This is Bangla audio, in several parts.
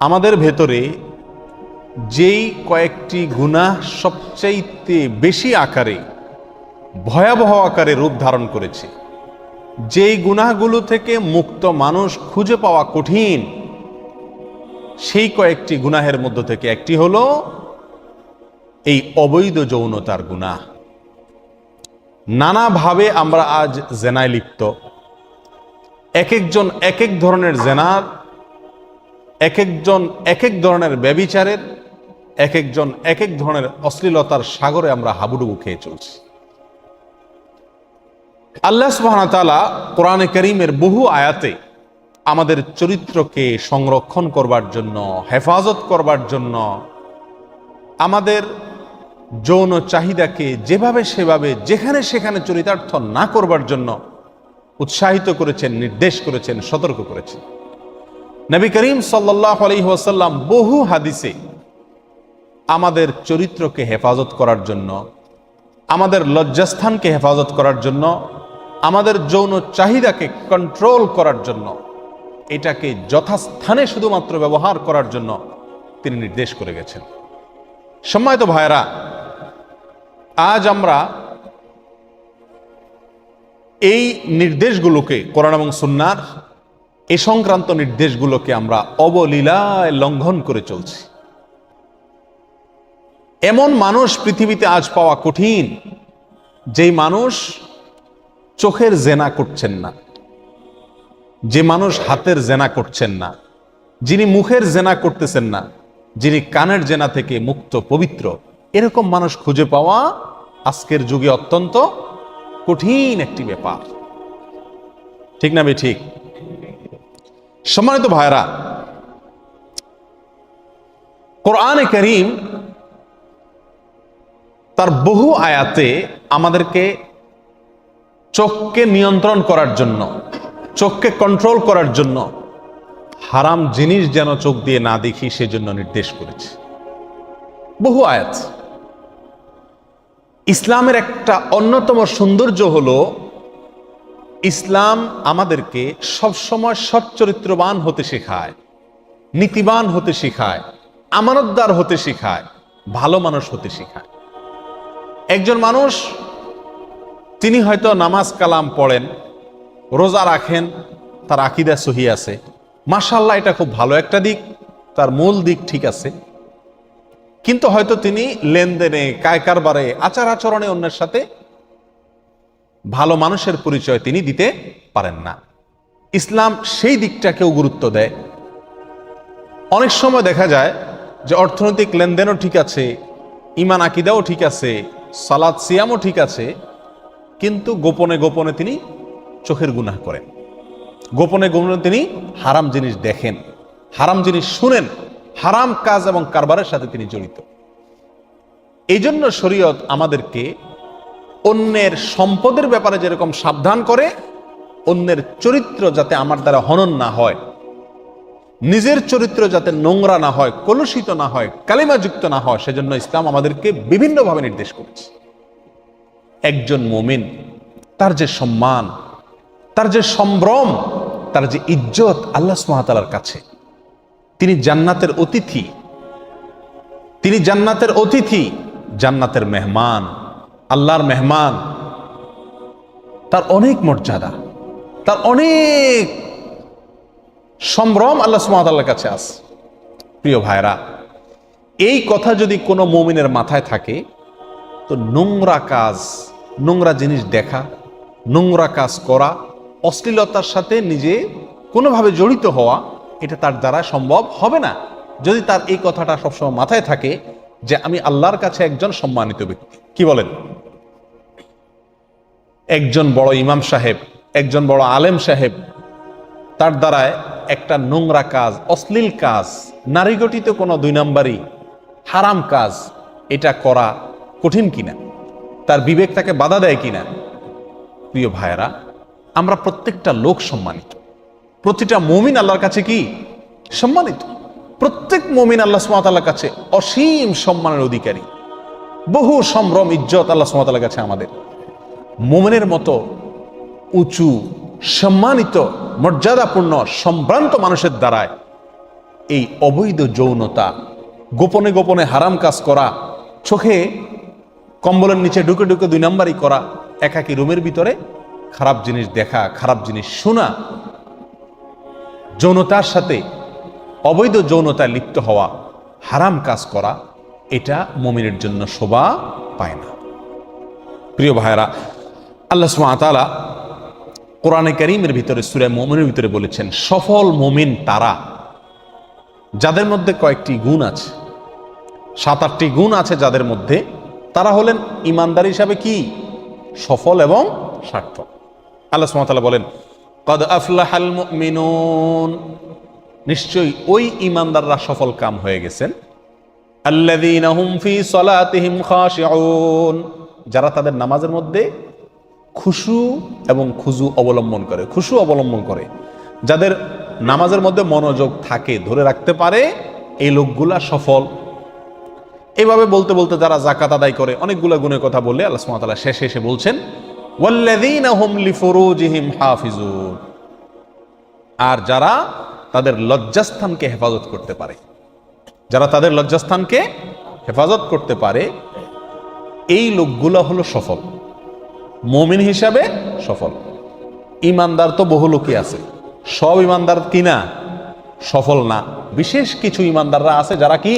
আমাদের ভেতরে যেই কয়েকটি গুনাহ সবচাইতে বেশি আকারে ভয়াবহ আকারে রূপ ধারণ করেছে, যেই গুনাহগুলো থেকে মুক্ত মানুষ খুঁজে পাওয়া কঠিন, সেই কয়েকটি গুনাহের মধ্য থেকে একটি হলো এই অবৈধ যৌনতার গুনাহ। নানাভাবে আমরা আজ জেনায় লিপ্ত। এক একজন এক এক ধরনের জেনার, এক একজন এক এক ধরনের ব্যভিচারের, এক একজন এক এক ধরনের অশ্লীলতার সাগরে আমরা হাবুডুবু খেয়ে চলছি। আল্লাহ সুবহানাহু ওয়া তাআলা কোরআনে কারীমের বহু আয়াতে আমাদের চরিত্রকে সংরক্ষণ করবার জন্য, হেফাজত করবার জন্য, আমাদের যৌন চাহিদাকে যেভাবে সেভাবে যেখানে সেখানে চরিতার্থ না করবার জন্য উৎসাহিত করেছেন, নির্দেশ করেছেন, সতর্ক করেছেন। নবী করিম সাল্লাল্লাহু আলাইহি ওয়াসাল্লাম বহু হাদিসে আমাদের চরিত্রকে হেফাজত করার জন্য, আমাদের লজ্জাস্থানকে হেফাজত করার জন্য, আমাদের যৌন চাহিদাকে কন্ট্রোল করার জন্য, এটাকে যথাস্থানে শুধুমাত্র ব্যবহার করার জন্য তিনি নির্দেশ করে গেছেন। সম্মানিত ভাইরা, আজ আমরা এই নির্দেশগুলোকে, কোরআন এবং সুন্নাহর এই সংক্রান্ত নির্দেশগুলোকে আমরা অবলীলায় লঙ্ঘন করে চলছি। এমন মানুষ পৃথিবীতে আজ পাওয়া কঠিন, যেই মানুষ চোখের জেনা করছেন না, যে মানুষ হাতের জেনা করছেন না, যিনি মুখের জেনা করতেছেন না, যিনি কানের জেনা থেকে মুক্ত পবিত্র, এরকম মানুষ খুঁজে পাওয়া আজকের যুগে অত্যন্ত কঠিন একটি ব্যাপার। ঠিক না ভাই? ঠিক। সম্মানিত ভাইরা, কোরআনে কারীম তার বহু আয়াতে আমাদেরকে চোখকে নিয়ন্ত্রণ করার জন্য, চোখকে কন্ট্রোল করার জন্য, হারাম জিনিস যেন চোখ দিয়ে না দেখি সেজন্য নির্দেশ করেছে। বহু আয়াত। ইসলামের একটা অন্যতম সৌন্দর্য হলো ইসলাম আমাদেরকে সবসময় সচ্চরিত্রবান হতে শেখায়, নীতিবান হতে শেখায়, আমানতদার হতে শেখায়, ভালো মানুষ হতে শেখায়। একজন মানুষ তিনি হয়তো নামাজ কালাম পড়েন, রোজা রাখেন, তার আকীদা সহি আছে, মাশাআল্লাহ, এটা খুব ভালো একটা দিক, তার মূল দিক ঠিক আছে, কিন্তু হয়তো তিনি লেনদেনে, কায় কারবারে, আচার আচরণে অন্যের সাথে ভালো মানুষের পরিচয় তিনি দিতে পারেন না। ইসলাম সেই দিকটাকেও গুরুত্ব দেয়। অনেক সময় দেখা যায় যে অর্থনৈতিক লেনদেনও ঠিক আছে, ঈমান আকীদাও ঠিক আছে, সালাত সিয়ামও ঠিক আছে, কিন্তু গোপনে গোপনে তিনি চোখের গুনাহ করেন, গোপনে গোপনে তিনি হারাম জিনিস দেখেন, হারাম জিনিস শুনেন, হারাম কাজ এবং কারবারের সাথে তিনি জড়িত। এই জন্য শরীয়ত আমাদেরকে অন্যের সম্পদের ব্যাপারে যেরকম সাবধান করে, অন্যের চরিত্র যাতে আমার দ্বারা হনন না হয়, নিজের চরিত্র যাতে নোংরা না হয়, কলুষিত না হয়, কালিমাযুক্ত না হয়, সেজন্য ইসলাম আমাদেরকে বিভিন্নভাবে নির্দেশ করেছে। একজন মুমিন, তার যে সম্মান, তার যে সম্ভ্রম, তার যে ইজ্জত আল্লাহ সুবহানাহু ওয়া তাআলার কাছে, তিনি জান্নাতের অতিথি, তিনি জান্নাতের অতিথি, জান্নাতের মেহমান, আল্লাহর মেহমান। তার অনেক মর্যাদা, তার অনেক সম্ভ্রম আল্লাহ সুবহানাহু ওয়া তাআলার কাছে আছে। প্রিয় ভাইরা, এই কথা যদি কোনো মুমিনের মাথায় থাকে, তো নোংরা কাজ, নোংরা জিনিস দেখা, নোংরা কাজ করা, অশ্লীলতার সাথে নিজে কোনোভাবে জড়িত হওয়া, এটা তার দ্বারা সম্ভব হবে না, যদি তার এই কথাটা সবসময় মাথায় থাকে যে আমি আল্লাহর কাছে একজন সম্মানিত ব্যক্তি। কি বলেন? একজন বড় ইমাম সাহেব, একজন বড় আলেম সাহেব, তার দ্বারায় একটা নোংরা কাজ, অশ্লীল কাজ, নারীগঠিত কোনো দুই নম্বরই হারাম কাজ, এটা করা কঠিন কিনা, তার বিবেক তাকে বাধা দেয় কিনা? প্রিয় ভাইয়েরা, আমরা প্রত্যেকটা লোক সম্মানিত, প্রতিটা মুমিন আল্লাহর কাছে কি সম্মানিত। প্রত্যেক মুমিন আল্লাহ সুবহানাহু ওয়া তাআলার কাছে অসীম সম্মানের অধিকারী, বহু সম্ভ্রম, ইজ্জত আল্লাহ সুবহানাহু ওয়া তাআলার কাছে আমাদের। মুমিনের মতো উঁচু, সম্মানিত, মর্যাদাপূর্ণ, সম্ভ্রান্ত মানুষের দ্বারায় এই অবৈধ যৌনতা, গোপনে গোপনে হারাম কাজ করা, চোখে কম্বলের নিচে ঢুকে ঢুকে 2 নাম্বারই করা, একাকী রুমের ভিতরে খারাপ জিনিস দেখা, খারাপ জিনিস শোনা, যৌনতার সাথে অবৈধ যৌনতায় লিপ্ত হওয়া, হারাম কাজ করা, এটা মুমিনের জন্য শোভা পায় না। প্রিয় ভাইরা, আল্লাহ সুবহানাহু ওয়া তাআলা কোরআনে কারীমের ভিতরে সূরা মুমিনের ভিতরে বলেছেন, সফল মুমিন তারা যাদের মধ্যে কয়েকটি গুণ আছে, 7-8টি গুণ আছে যাদের মধ্যে, তারা হলেন ইমানদার হিসাবে কি সফল এবং সার্থক। আল্লাহ সুবহানাহু ওয়া তাআলা বলেন, ক্বাদ আফলাহাল মুমিনুন, নিশ্চয়ই ওই ইমানদাররা সফল কাম হয়ে গেছেন, আল্লাযীনা হুম ফি সালাতিহিম খাশিউন, যারা তাদের নামাজের মধ্যে খুশু এবং খুজু অবলম্বন করে, খুশু অবলম্বন করে, যাদের নামাজের মধ্যে মনোযোগ থাকে, ধরে রাখতে পারে, এই লোকগুলা সফল। এইভাবে বলতে বলতে যারা যাকাত আদায় করে, অনেকগুলা গুণের কথা বললে আল্লাহ সুবহানাহু ওয়া তাআলা শেষে এসে বলছেন, ওয়াল্লাযীনা হুম লিফুরুজিহিম হাফিজুন, আর যারা তাদের লজ্জাস্থানকে হেফাজত করতে পারে, যারা তাদের লজ্জাস্থানকে হেফাজত করতে পারে, এই লোকগুলো হলো সফল মুমিন হিসাবে সফল। ইমানদার তো বহু লোকই আছে, সব ইমানদার কি না সফল না, বিশেষ কিছু ইমানদাররা আছে যারা কি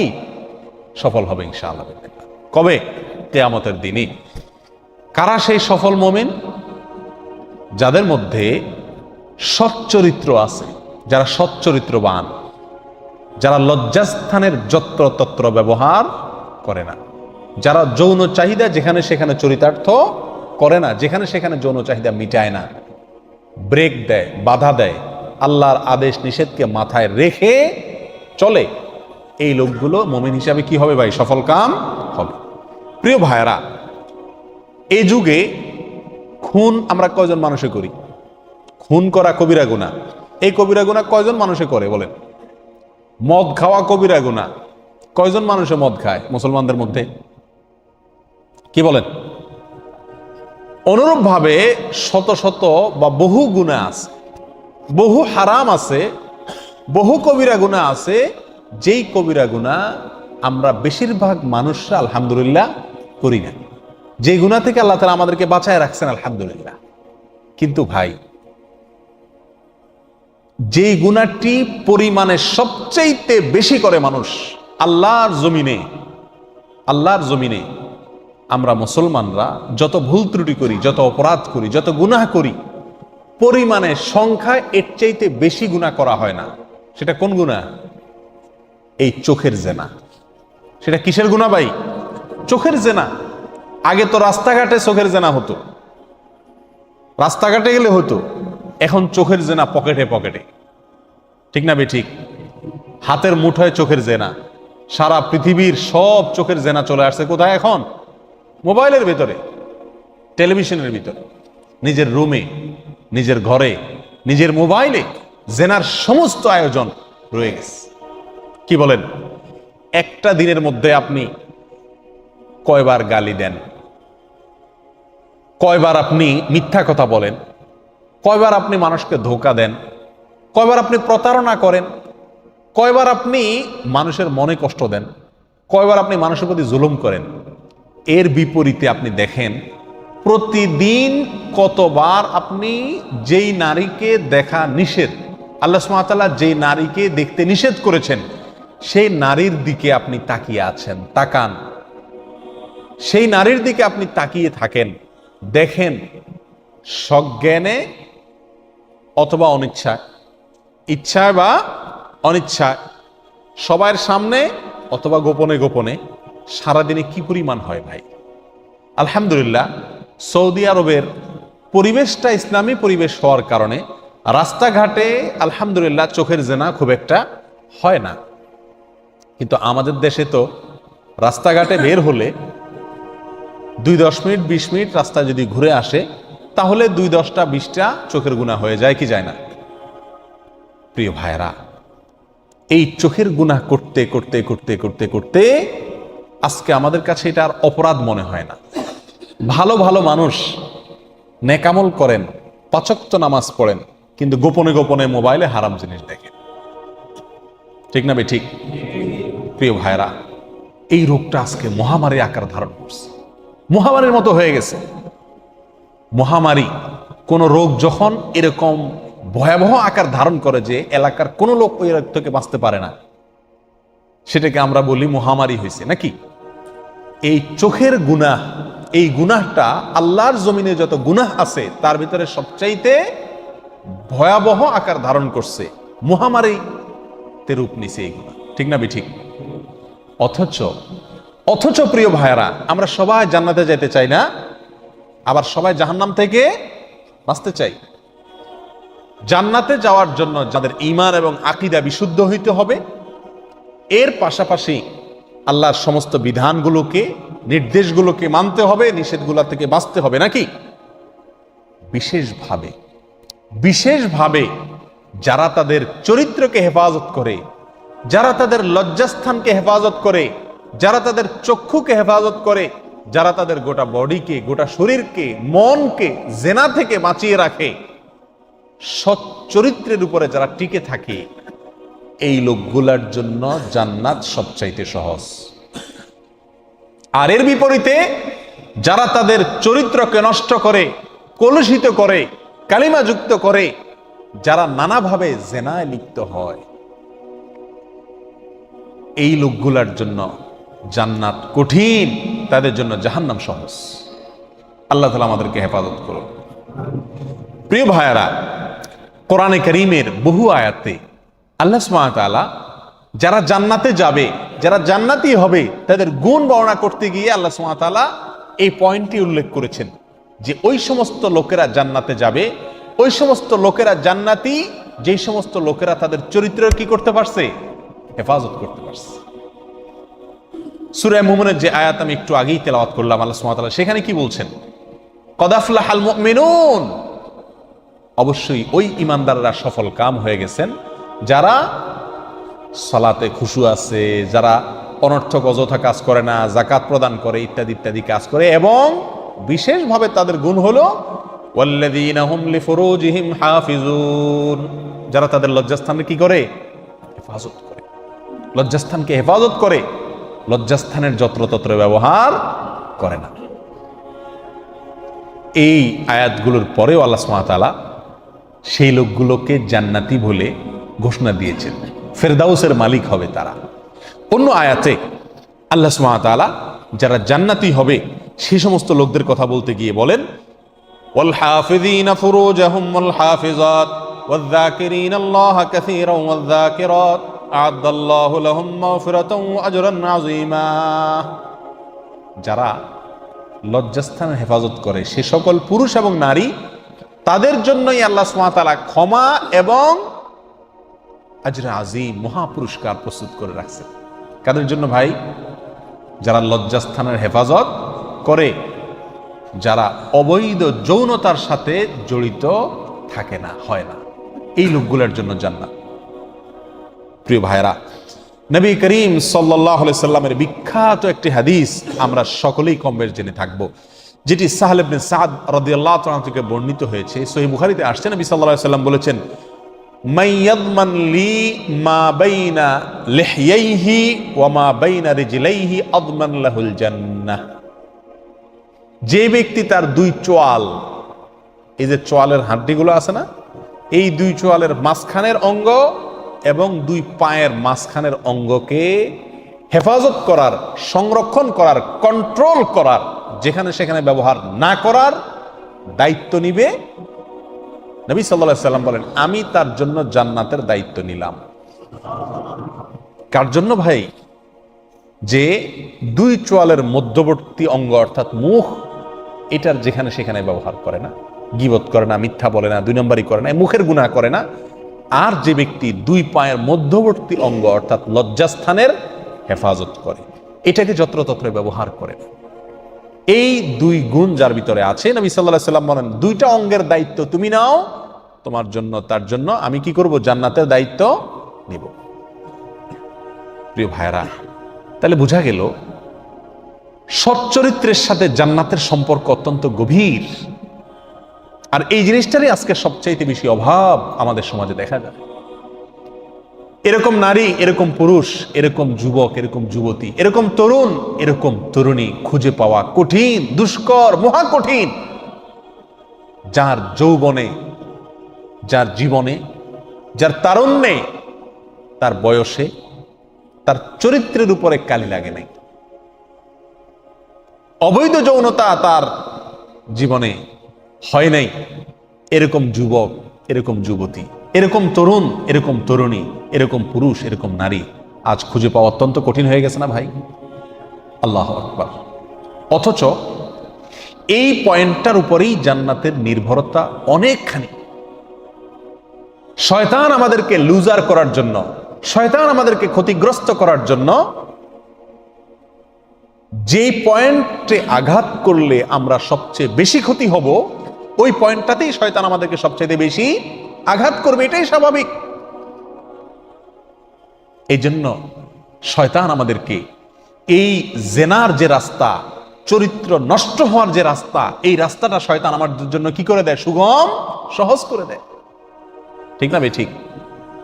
সফল হবে ইনশাআল্লাহ। কবে? কিয়ামতের দিনই। কারা সেই সফল মুমিন? যাদের মধ্যে সচ্চরিত্র আছে, যারা সচ্চরিত্রবান, যারা লজ্জাস্থানের যত্রতত্র ব্যবহার করে না, যারা যৌন চাহিদা যেখানে সেখানে চরিতার্থ করে না, যেখানে সেখানে যৌন চাহিদা মিটায় না, ব্রেক দেয়, বাধা দেয়, আল্লাহর আদেশ নিষেধকে মাথায় রেখে চলে, এই লোকগুলো মুমিন হিসাবে কি হবে ভাই? সফল কাম হবে। প্রিয় ভাইরা, এই যুগে খুন আমরা কয়জন মানুষে করি? খুন করা কবিরা গুনাহ। এই কবিরা গুনাহ কয়জন মানুষে করে বলেন? মদ খাওয়া কবিরা গুনাহ। কয়জন মানুষে মদ খায় মুসলমানদের মধ্যে? কি বলেন? অনুরূপ ভাবে শত শত বা বহু গুনাহ আছে, বহু হারাম আছে, বহু কবিরা গুনাহ আছে, যেই কবিরা গুনাহ আমরা বেশিরভাগ মানুষরা আলহামদুলিল্লাহ করি না, যে গুনাহ থেকে আল্লাহ তাআলা আমাদেরকে বাঁচায় রাখছেন আলহামদুলিল্লাহ। কিন্তু ভাই, যেই গুনাহটি পরিমাণে সবচেয়ে বেশি করে মানুষ আল্লাহর জমিনে আমরা মুসলমানরা যত ভুল ত্রুটি করি, যত অপরাধ করি, যত গুনাহ করি, পরিমাণে সংখ্যায় এর চাইতে বেশি গুনাহ করা হয় না। সেটা কোন গুনাহ? এই চোখের জেনা। সেটা কিসের গুনাহ ভাই? চোখের জেনা। আগে তো রাস্তাঘাটে চোখের জেনা হতো, রাস্তাঘাটে গেলে হতো, এখন চোখের জেনা পকেটে পকেটে। ঠিক না ঠিক? হাতের মুঠোয় চোখের জেনা। সারা পৃথিবীর সব চোখের জেনা চলে আসছে কোথায় এখন? মোবাইলের ভিতরে, টেলিভিশনের ভিতরে, নিজের রুমে, নিজের ঘরে, নিজের মোবাইলে জেনার সমস্ত আয়োজন রয়ে গেছে। কি বলেন? একটা দিনের মধ্যে আপনি কয়বার গালি দেন, কয়বার আপনি মিথ্যা কথা বলেন, কয়বার আপনি মানুষকে ধোঁকা দেন, কয়বার আপনি প্রতারণা করেন, কয়বার আপনি মানুষের মনে কষ্ট দেন, কয়বার আপনি মানুষের প্রতি জুলুম করেন। এর বিপরীতে আপনি দেখেন প্রতিদিন কতবার আপনি যেই নারীকে দেখা নিষেধ, আল্লাহ সুবহানাহু ওয়া তাআলা যেই নারীকে দেখতে নিষেধ করেছেন, সেই নারীর দিকে আপনি তাকিয়ে আছেন। তাকান, সেই নারীর দিকে আপনি তাকিয়ে থাকেন, দেখেন সজ্ঞানে অথবা অনিচ্ছায়, ইচ্ছায় বা অনিচ্ছায়, সবার সামনে অথবা গোপনে গোপনে সারাদিনে কি পরিমাণ হয় ভাই। আলহামদুলিল্লাহ, সৌদি আরবের পরিবেশটা ইসলামী পরিবেশ হওয়ার কারণে রাস্তাঘাটে আলহামদুলিল্লাহ চোখের জেনা খুব একটা হয় না। কিন্তু আমাদের দেশে তো রাস্তাঘাটে বের হলে 2-10 মিনিট 20 মিনিট রাস্তায় যদি ঘুরে আসে, তাহলে 2-10টা 20টা চোখের গুনাহ হয়ে যায় কি যায় না? প্রিয় ভাইরা, এই চোখের গুনাহ করতে করতে করতে করতে করতে আজকে আমাদের কাছে এটা আর অপরাধ মনে হয় না। ভালো ভালো মানুষ নেকামল করেন, 5 ওয়াক্ত নামাজ পড়েন, কিন্তু গোপনে গোপনে মোবাইলে হারাম জিনিস দেখেন। ঠিক না ঠিক? প্রিয় ভাইরা, এই রোগটা আজকে মহামারী আকার ধারণ করছে, মহামারীর মতো হয়ে গেছে। মহামারী কোন রোগ যখন এরকম ভয়াবহ আকার ধারণ করে যে এলাকার কোনো লোক ওই রোগ থেকে বাঁচতে পারে না, সেটাকে আমরা বলি মহামারী হয়েছে নাকি। এই চোখের গুনাহ, এই গুনাহটা আল্লাহর জমিনে যত গুনাহ আছে তার ভিতরে সবচাইতে ভয়াবহ আকার ধারণ করছে, মহামারীতে রূপ নিছে এই গুনাহ। ঠিক না ঠিক? অথচ প্রিয় ভাইয়ারা, আমরা সবাই জান্নাতে যেতে চাই না, আবার সবাই জাহান্নাম থেকে বাঁচতে চাই। জান্নাতে যাওয়ার জন্য যাদের ঈমান এবং আকীদা বিশুদ্ধ হইতে হবে, এর পাশাপাশি আল্লাহর সমস্ত বিধানগুলোকে, নির্দেশগুলোকে মানতে হবে, নিষেধগুলো থেকে বাঁচতে হবে নাকি। বিশেষভাবে যারা তাদের চরিত্রকে হেফাজত করে, যারা তাদের লজ্জাস্থানকে হেফাজত করে, যারা তাদের চক্ষুকে হেফাজত করে, যারা তাদের গোটা বডিকে, গোটা শরীরকে, মনকে জেনা থেকে বাঁচিয়ে রাখে, সৎ চরিত্রের উপরে যারা টিকে থাকে, এই লোকগুলার জন্য জান্নাত সবচাইতে সহজ। আর এর বিপরীতে যারা তাদের চরিত্রকে নষ্ট করে, কলুষিত করে, কালিমাযুক্ত করে, যারা নানাভাবে জেনায় লিপ্ত হয়, এই লোকগুলার জন্য জান্নাত কঠিন, তাদের জন্য জাহান্নাম সহজ। আল্লাহ তাআলা আমাদেরকে হেফাজত করুন। প্রিয় ভাইয়ারা, কোরআনে কারীমের বহু আয়াতে আল্লাহ সুবহানাহু ওয়া তাআলা যারা জান্নাতে যাবে, যারা জান্নাতি হবে, তাদের গুণ বর্ণনা করতে গিয়ে আল্লাহ সুবহানাহু ওয়া তাআলা এই পয়েন্টটি উল্লেখ করেছেন যে ওই সমস্ত লোকেরা জান্নাতে যাবে, ওই সমস্ত লোকেরা জান্নাতি, যেই সমস্ত লোকেরা তাদের চরিত্রের কি করতে পারছে, হেফাজত করতে পারছে। সূরা মুমিনের যে আয়াত আমি একটু আগেই তেলাওয়াত করলাম, আল্লাহ সুবহানাহু ওয়া তাআলা সেখানে কি বলছেন? কদ আফলাহাল মুমিনুন, অবশ্যই ওই ঈমানদাররা সফল কাম হয়ে গেছেন যারা সালাতে খুশু আছে, যারা অনর্থক অযথা কাজ করে না, যাকাত প্রদান করে, ইত্যাদি ইত্যাদি কাজ করে, এবং বিশেষভাবে তাদের গুণ হলো ওয়াল্লাযীনা হুম লিফুরুজিহিম হাফিজুন, যারা তাদের লজ্জাস্থানে কি করে, হেফাজত করে, লজ্জাস্থানকে হেফাজত করে, লজ্জাস্থানের যত্রতত্র ব্যবহার করে না। এই আয়াতগুলোর পরেও আল্লাহ সুবহানাহু ওয়া তাআলা সেই লোকগুলোকে জান্নাতি বলে ঘোষণা দিয়েছেন, ফেরদাউসের মালিক হবে তারা। অন্য আয়াতে আল্লাহ সুবহানাহু ওয়া তাআলা যারা জান্নাতি হবে সেই সমস্ত লোকদের কথা বলতে গিয়ে বলেন, ওয়াল হাফিযিনা ফুরুজাহুম ওয়াল হাফিজাত ওয়াল যাকিরিনাল্লাহা কাসীরান ওয়াল যাকিরাত আ'আদাল্লাহু লাহুম মাগফিরাতান ওয়া আজরান আযীমা, যারা লজ্জাস্থানের হেফাজত করে সে সকল পুরুষ এবং নারী, তাদের জন্যই আল্লাহ সুবহানাহু ওয়া তাআলা ক্ষমা এবং আজরে আযীম, মহা পুরস্কার প্রস্তুত করে রাখছেন। কাদের জন্য ভাই? যারা লজ্জাস্থানের হেফাজত করে, যারা অবৈধ যৌনতার সাথে জড়িত থাকে না, হয় না, এই লোকগুলোর জন্য জান্নাত। প্রিয় ভাইরা, নবী করিম সাল্লাল্লাহু আলাইহি সাল্লামের বিখ্যাত একটি হাদিস আমরা সকলেই কম বেশ জেনে থাকবো, যেটি সাহল ইবনে সাদ রাদিয়াল্লাহু তাআলা থেকে বর্ণিত হয়েছে। সহিহ বুখারীতে আসছে, নবী সাল্লাল্লাহু আলাইহি সাল্লাম বলেছেন, মান ইয়াদমান লি মা বাইনা লিহইহি ওয়া মা বাইনা রিজলাইহি আদমান লাহুল জান্নাহ, যে ব্যক্তি তার দুই চোয়াল, এই যে চোয়ালের হাড্ডিগুলো আছে না, এই দুই চোয়ালের মাঝখানের অঙ্গ এবং দুই পায়ের মাঝখানের অঙ্গকে হেফাজত করার, সংরক্ষণ করার, কন্ট্রোল করার, যেখানে সেখানে ব্যবহার না করার দায়িত্ব নিবে, নবী সাল্লাল্লাহু আলাইহি সাল্লাম বলেন, আমি তার জন্য জান্নাতের দায়িত্ব নিলাম। কার জন্য ভাই? যে দুই চোয়ালের মধ্যবর্তী অঙ্গ অর্থাৎ মুখ, এটার যেখানে সেখানে ব্যবহার করে না, গীবত করে না, মিথ্যা বলে না, দুই নম্বরই করে না, মুখের গুনাহ করে না। আর যে ব্যক্তি দুই পায়ের মধ্যবর্তী অঙ্গ অর্থাৎ লজ্জাস্থানের হেফাজত করে, এটাকে যত্রতত্র ব্যবহার করে না, এই দুই গুণ যার ভিতরে আছে, নবী সাল্লাল্লাহু আলাইহি সাল্লাম বলেন, দুইটা অঙ্গের দায়িত্ব তুমি নাও, তোমার জন্য, তার জন্য আমি কি করব, জান্নাতের দায়িত্ব নিব। প্রিয় ভাইরা, তাহলে বোঝা গেল সৎ চরিত্রের সাথে জান্নাতের সম্পর্ক অত্যন্ত গভীর। আর এই জিনিসটারই আজকে সবচাইতে বেশি অভাব আমাদের সমাজে দেখা যায়। এরকম নারী, এরকম পুরুষ, এরকম যুবক, এরকম যুবতী, এরকম তরুণ, এরকম তরুণী খুঁজে পাওয়া কঠিন, দুষ্কর, মহা কঠিন। যার যৌবনে, যার জীবনে, যার তারুণ্যে, তার বয়সে, তার চরিত্রের উপরে কালি লাগে নাই, অবৈধ যৌনতা তার জীবনে হয় নাই, এরকম যুবক, এরকম যুবতী, এরকম তরুণ, এরকম তরুণী, এরকম পুরুষ, এরকম নারী আজ খুঁজে পাওয়া অত্যন্ত কঠিন হয়ে গেছে না ভাই? আল্লাহু আকবার। অথচ এই পয়েন্টটার উপরেই জান্নাতের নির্ভরতা অনেকখানি। শয়তান আমাদেরকে লুজার করার জন্য, শয়তান আমাদেরকে ক্ষতিগ্রস্ত করার জন্য যেই পয়েন্টে আঘাত করলে আমরা সবচেয়ে বেশি ক্ষতি হব, ওই পয়েন্টটাতেই শয়তান আমাদেরকে সবচেয়ে বেশি আঘাত করবে, এটাই স্বাভাবিক। এই জন্য শয়তান আমাদেরকে এই জেনার যে রাস্তা, চরিত্র নষ্ট হওয়ার যে রাস্তা, এই রাস্তাটা শয়তান আমাদের জন্য কি করে দেয়? সুগম, সহজ করে দেয়। ঠিক না ভাই? ঠিক।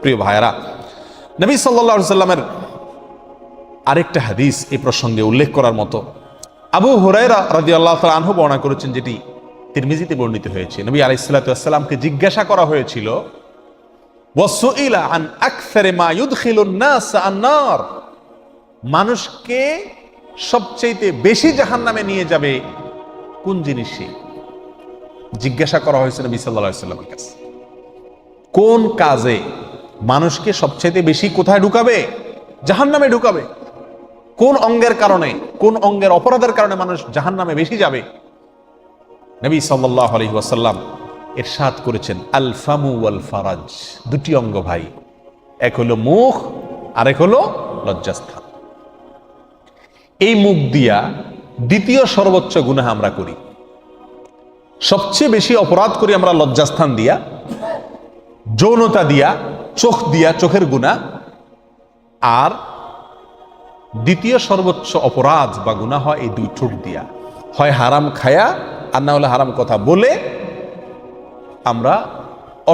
প্রিয় ভাইয়েরা, নবী সাল্লাল্লাহু আলাইহি সাল্লামের আরেকটা হাদিস এই প্রসঙ্গে উল্লেখ করার মতো। আবু হুরায়রা রাদিয়াল্লাহু তাআলা আনহু বর্ণনা করেছেন, যেটি তিরমিজিতে বর্ণিত হয়েছে। নবী আলাইহিস সালাতু ওয়াস সালামকে জিজ্ঞাসা করা হয়েছিল, ওয়াসুইলা আন আকসারি মা ইউদখিলুন নাস আন-নার, মানুষকে সবচেয়ে বেশি জাহান্নামে নিয়ে যাবে কোন জিনিসে? জিজ্ঞাসা করা হয়েছে নবী সাল্লাল্লাহু আলাইহি সাল্লামের কাছে, কোন কাজে মানুষকে সবচেয়ে বেশি কোথায় ঢুকাবে? জাহান্নামে ঢুকাবে। কোন অঙ্গের কারণে, কোন অঙ্গের অপরাধের কারণে মানুষ জাহান্নামে বেশি যাবে? নবী সাল্লাল্লাহু আলাইহি ওয়াসাল্লাম ইরশাদ করেছেন, আল ফামু ওয়াল ফারাজ, দুটি অঙ্গ ভাই, এক হলো মুখ আর এক হলো লজ্জাস্থান। এই মুখ দিয়া দ্বিতীয় সর্বোচ্চ গুনাহ আমরা করি, সবচেয়ে বেশি অপরাধ করি আমরা লজ্জাস্থান দিয়া, যৌনতা দিয়া, চোখ দিয়া, চোখের গুনাহ। আর দ্বিতীয় সর্বোচ্চ অপরাধ বা গুনাহ হয় এই দুই ঠোঁট দিয়া, হয় হারাম খায়া আর না হলে হারাম কথা বলে আমরা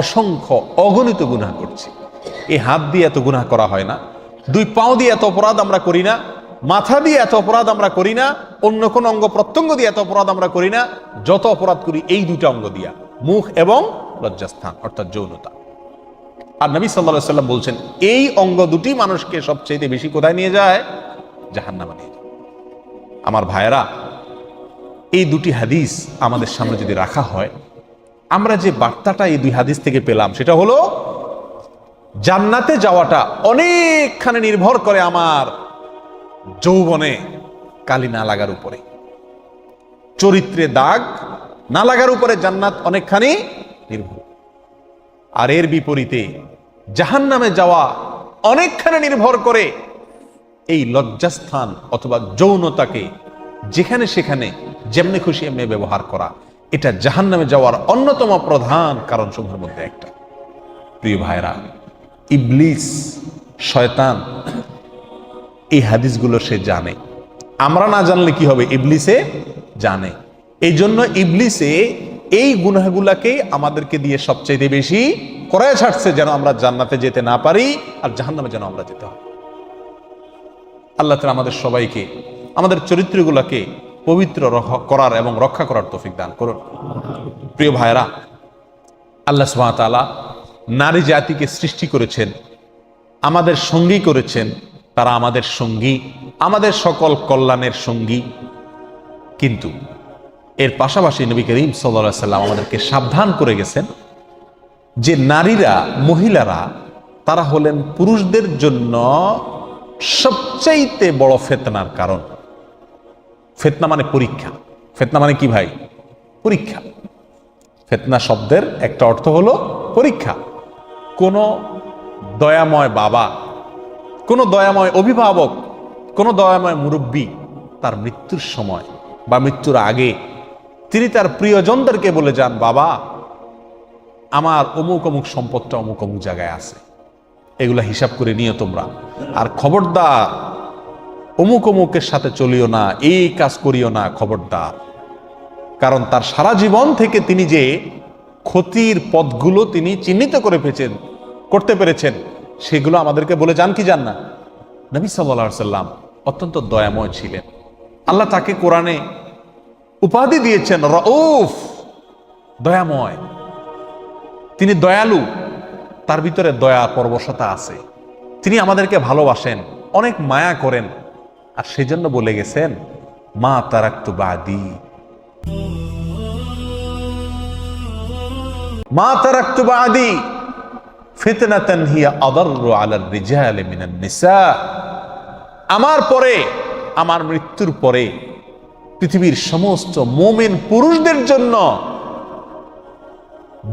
অসংখ্য অগণিত গুনাহ করছি। এই হাত দিয়ে এত গুনাহ করা হয় না, দুই পাও দিয়ে এত অপরাধ আমরা করি না, মাথা দিয়ে এত অপরাধ আমরা করি না, অন্য কোন অঙ্গ প্রত্যঙ্গ দিয়ে এত অপরাধ আমরা করি না, যত অপরাধ করি এই দুইটা অঙ্গ দিয়া, মুখ এবং লজ্জাস্থান অর্থাৎ যৌনতা। আর নবী সাল্লাল্লাহু আলাইহি ওয়াসাল্লাম বলছেন, এই অঙ্গ দুটি মানুষকে সবচেয়ে বেশি কোথায় নিয়ে যায়? জাহান্নামে নিয়ে যায়। আমার ভাইয়েরা, এই দুটি হাদিস আমাদের সামনে যদি রাখা হয়, আমরা যে বার্তাটা এই দুই হাদিস থেকে পেলাম সেটা হলো, জান্নাতে যাওয়াটা অনেকখানি নির্ভর করে আমার যৌবনে কালি না লাগার উপরে, চরিত্রে দাগ না লাগার উপরে জান্নাত অনেকখানি নির্ভর। আর এর বিপরীতে জাহান্নামে যাওয়া অনেকখানি নির্ভর করে এই লজ্জাস্থান অথবা যৌনতাকে যেখানে সেখানে যেমনি খুশি এমনি ব্যবহার করা। এটা জাহান্নামে যাওয়ার অন্যতম প্রধান কারণ সমূহের মধ্যে একটা। প্রিয় ভাইরা, ইবলিস, শয়তান এই হাদিসগুলো সে জানে, আমরা না জানলে কি হবে? ইবলিসে জানে। এই জন্য ইবলিসে এই গুনাহগুলাকে আমাদেরকে দিয়ে সবচেয়ে বেশি করায় ছাড়ছে, যেন আমরা জান্নাতে যেতে না পারি আর জাহান্নামে যেন আমরা যেতে হয়। আল্লাহ তাআলা আমাদের সবাইকে আমাদের চরিত্রগুলোকে পবিত্র করার এবং রক্ষা করার তৌফিক দান করুন। প্রিয় ভাইরা, আল্লাহ সুবহানাহু ওয়া তাআলা নারী জাতিকে সৃষ্টি করেছেন, আমাদের সঙ্গী করেছেন, তারা আমাদের সঙ্গী, আমাদের সকল কল্যাণের সঙ্গী। কিন্তু এর পাশাপাশি নবী করিম সাল্লাল্লাহু আলাইহি ওয়াসাল্লাম আমাদেরকে সাবধান করে গেছেন যে নারীরা, মহিলারা তারা হলেন পুরুষদের জন্য সবচাইতে বড় ফিতনার কারণ। ফিতনা মানে পরীক্ষা। ফিতনা মানে কি ভাই? পরীক্ষা। ফিতনা শব্দের একটা অর্থ হলো পরীক্ষা। কোন দয়াময় বাবা, কোন দয়াময় অভিভাবক, কোন দয়াময় মুরব্বী তার মৃত্যুর সময় বা মৃত্যুর আগে তিনি তার প্রিয়জনদেরকে বলে যান, বাবা আমার অমুক অমুক সম্পদটা অমুক অমুক জায়গায় আছে, এগুলা হিসাব করে নিও তোমরা, আর খবরদার অমুক অমুকের সাথে চলিও না, এই কাজ করিও না, খবরদার। কারণ তার সারা জীবন থেকে তিনি যে ক্ষতির পথগুলো তিনি চিহ্নিত করতে পেরেছেন, সেগুলো আমাদেরকে বলে যান কি যান না? নবী সাল্লাল্লাহু আলাইহি সাল্লাম অত্যন্ত দয়াময় ছিলেন। আল্লাহ তাকে কোরআনে উপাধি দিয়েছেন রউফ, দয়াময়। তিনি দয়ালু, তার ভিতরে দয়া পরবশতা আছে। তিনি আমাদেরকে ভালোবাসেন, অনেক মায়া করেন, আর সেজন্য বলে গেছেন মা তারাকতু বাদি, মা তারাকতু বাদি ফিতনাতান হিয়া আদাররু আলার রিজালি মিনান নিসা। আমার পরে, আমার মৃত্যুর পরে পৃথিবীর সমস্ত মুমিন পুরুষদের জন্য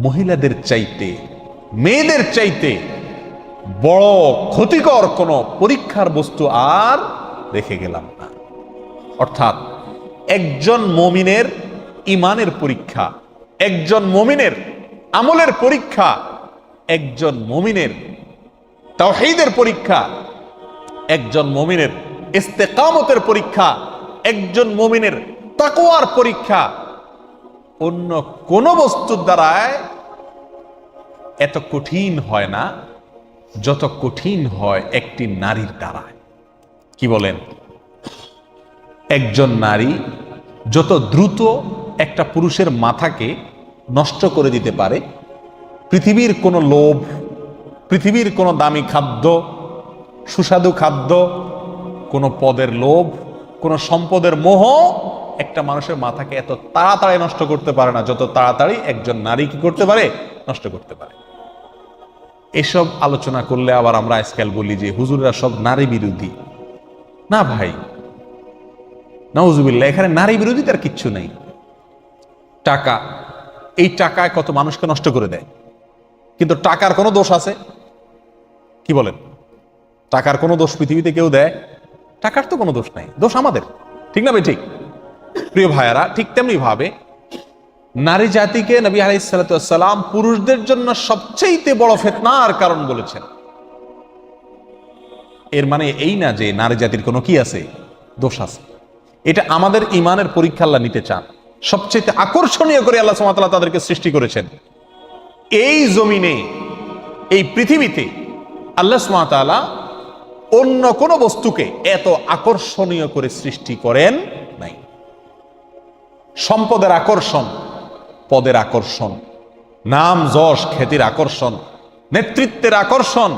মহিলাদের চাইতে, মেয়েদের চাইতে বড় ক্ষতিকর কোন পরীক্ষার বস্তু আর রেখে গেলাম না। অর্থাৎ একজন মুমিনের ঈমানের পরীক্ষা, একজন মুমিনের আমলের পরীক্ষা, একজন মুমিনের তাওহীদের পরীক্ষা, একজন মুমিনের ইস্তেকামতের পরীক্ষা, একজন মুমিনের তাকওয়ার পরীক্ষা অন্য কোন বস্তুর দ্বারায় এত কঠিন হয় না যত কঠিন হয় একটি নারীর দ্বারায়। কি বলেন? একজন নারী যত দ্রুত একটা পুরুষের মাথাকে নষ্ট করে দিতে পারে, পৃথিবীর কোনো লোভ, পৃথিবীর কোনো দামি খাদ্য, সুস্বাদু খাদ্য, কোনো পদের লোভ, কোনো সম্পদের মোহ একটা মানুষের মাথাকে এত তাড়াতাড়ি নষ্ট করতে পারে না যত তাড়াতাড়ি একজন নারী কি করতে পারে, নষ্ট করতে পারে। এসব আলোচনা করলে আবার আমরা আজকাল বলি যে হুজুররা সব নারী বিরোধী। না ভাই, নাউজুবিল্লাহ, এখানে নারী বিরোধী তার কিচ্ছু নেই। টাকা, এই টাকায় কত মানুষকে নষ্ট করে দেয়, কিন্তু টাকার কোনো দোষ আছে? কি বলেন? টাকার কোনো দোষ পৃথিবীতে কেউ দেয়? টাকার তো কোনো দোষ নাই, দোষ আমাদের। ঠিক না ভাই? ঠিক। প্রিয় ভাইয়ারা, ঠিক তেমনি ভাবে নারী জাতিকে নবী আলাইহিস সালাতু ওয়াস সালাম পুরুষদের জন্য সবচেয়ে বড় ফিতনার কারণ বলেছেন। এর মানে এই না যে নারী জাতির কোনো কি আছে, দোষ আছে। এটা আমাদের ঈমানের পরীক্ষা আল্লাহ নিতে চান। সবচেয়ে আকর্ষণীয় করে আল্লাহ সুবহানাহু ওয়া তাআলা তাদেরকে সৃষ্টি করেছেন। এই জমিনে, এই পৃথিবীতে আল্লাহ সুবহানাহু ওয়া তাআলা অন্য কোন বস্তুকে এত আকর্ষণীয় করে সৃষ্টি করেন নাই। সম্পদের আকর্ষণ, পদের আকর্ষণ, নাম যশ খ্যাতির আকর্ষণ, নেতৃত্বের আকর্ষণ,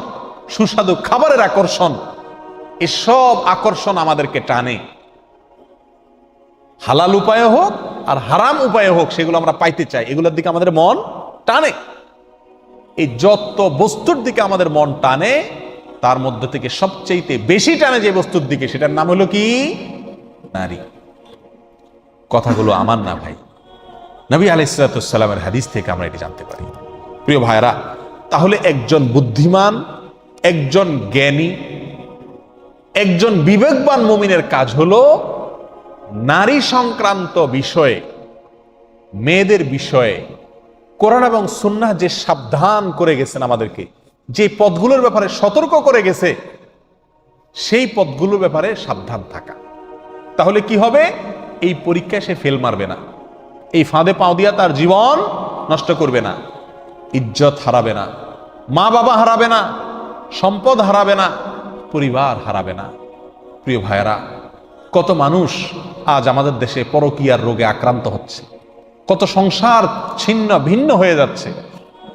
সুস্বাদু খাবারের আকর্ষণ, এসব আকর্ষণ আমাদেরকে টানে। হালাল উপায়ে হোক আর হারাম উপায়ে হোক, সেগুলো আমরা পাইতে চাই, এগুলোর দিকে আমাদের মন টানে। এই যত বস্তুর দিকে আমাদের মন টানে, তার মধ্যে থেকে সবচেয়ে বেশি টানে যে বস্তুর দিকে, সেটার নাম হলো কি? নারী। কথাগুলো আমার না ভাই, নবী আলাইহিস সালাতু ওয়াস সালামের হাদিস থেকে আমরা এটি জানতে পারি। প্রিয় ভাইরা, তাহলে একজন বুদ্ধিমান, একজন জ্ঞানী, একজন বিবেকবান মুমিনের কাজ হলো নারী সংক্রান্ত বিষয়ে, মেয়েদের বিষয়ে কোরআন এবং সুন্নাহ যে সাবধান করে গেছেন আমাদেরকে, যে পথগুলোর ব্যাপারে সতর্ক করে গেছে, সেই পথগুলোর ব্যাপারে সাবধান থাকা। তাহলে কি হবে? এই পরীক্ষায় সে ফেল মারবে না, এই ফাঁদে পাও দিয়া তার জীবন নষ্ট করবে না, ইজ্জত হারাবে না, মা বাবা হারাবে না, সম্পদ হারাবে না, পরিবার হারাবে না। প্রিয় ভাইয়েরা, কত মানুষ আজ আমাদের দেশে পরকীয়ার রোগে আক্রান্ত হচ্ছে, কত সংসার ছিন্ন ভিন্ন হয়ে যাচ্ছে,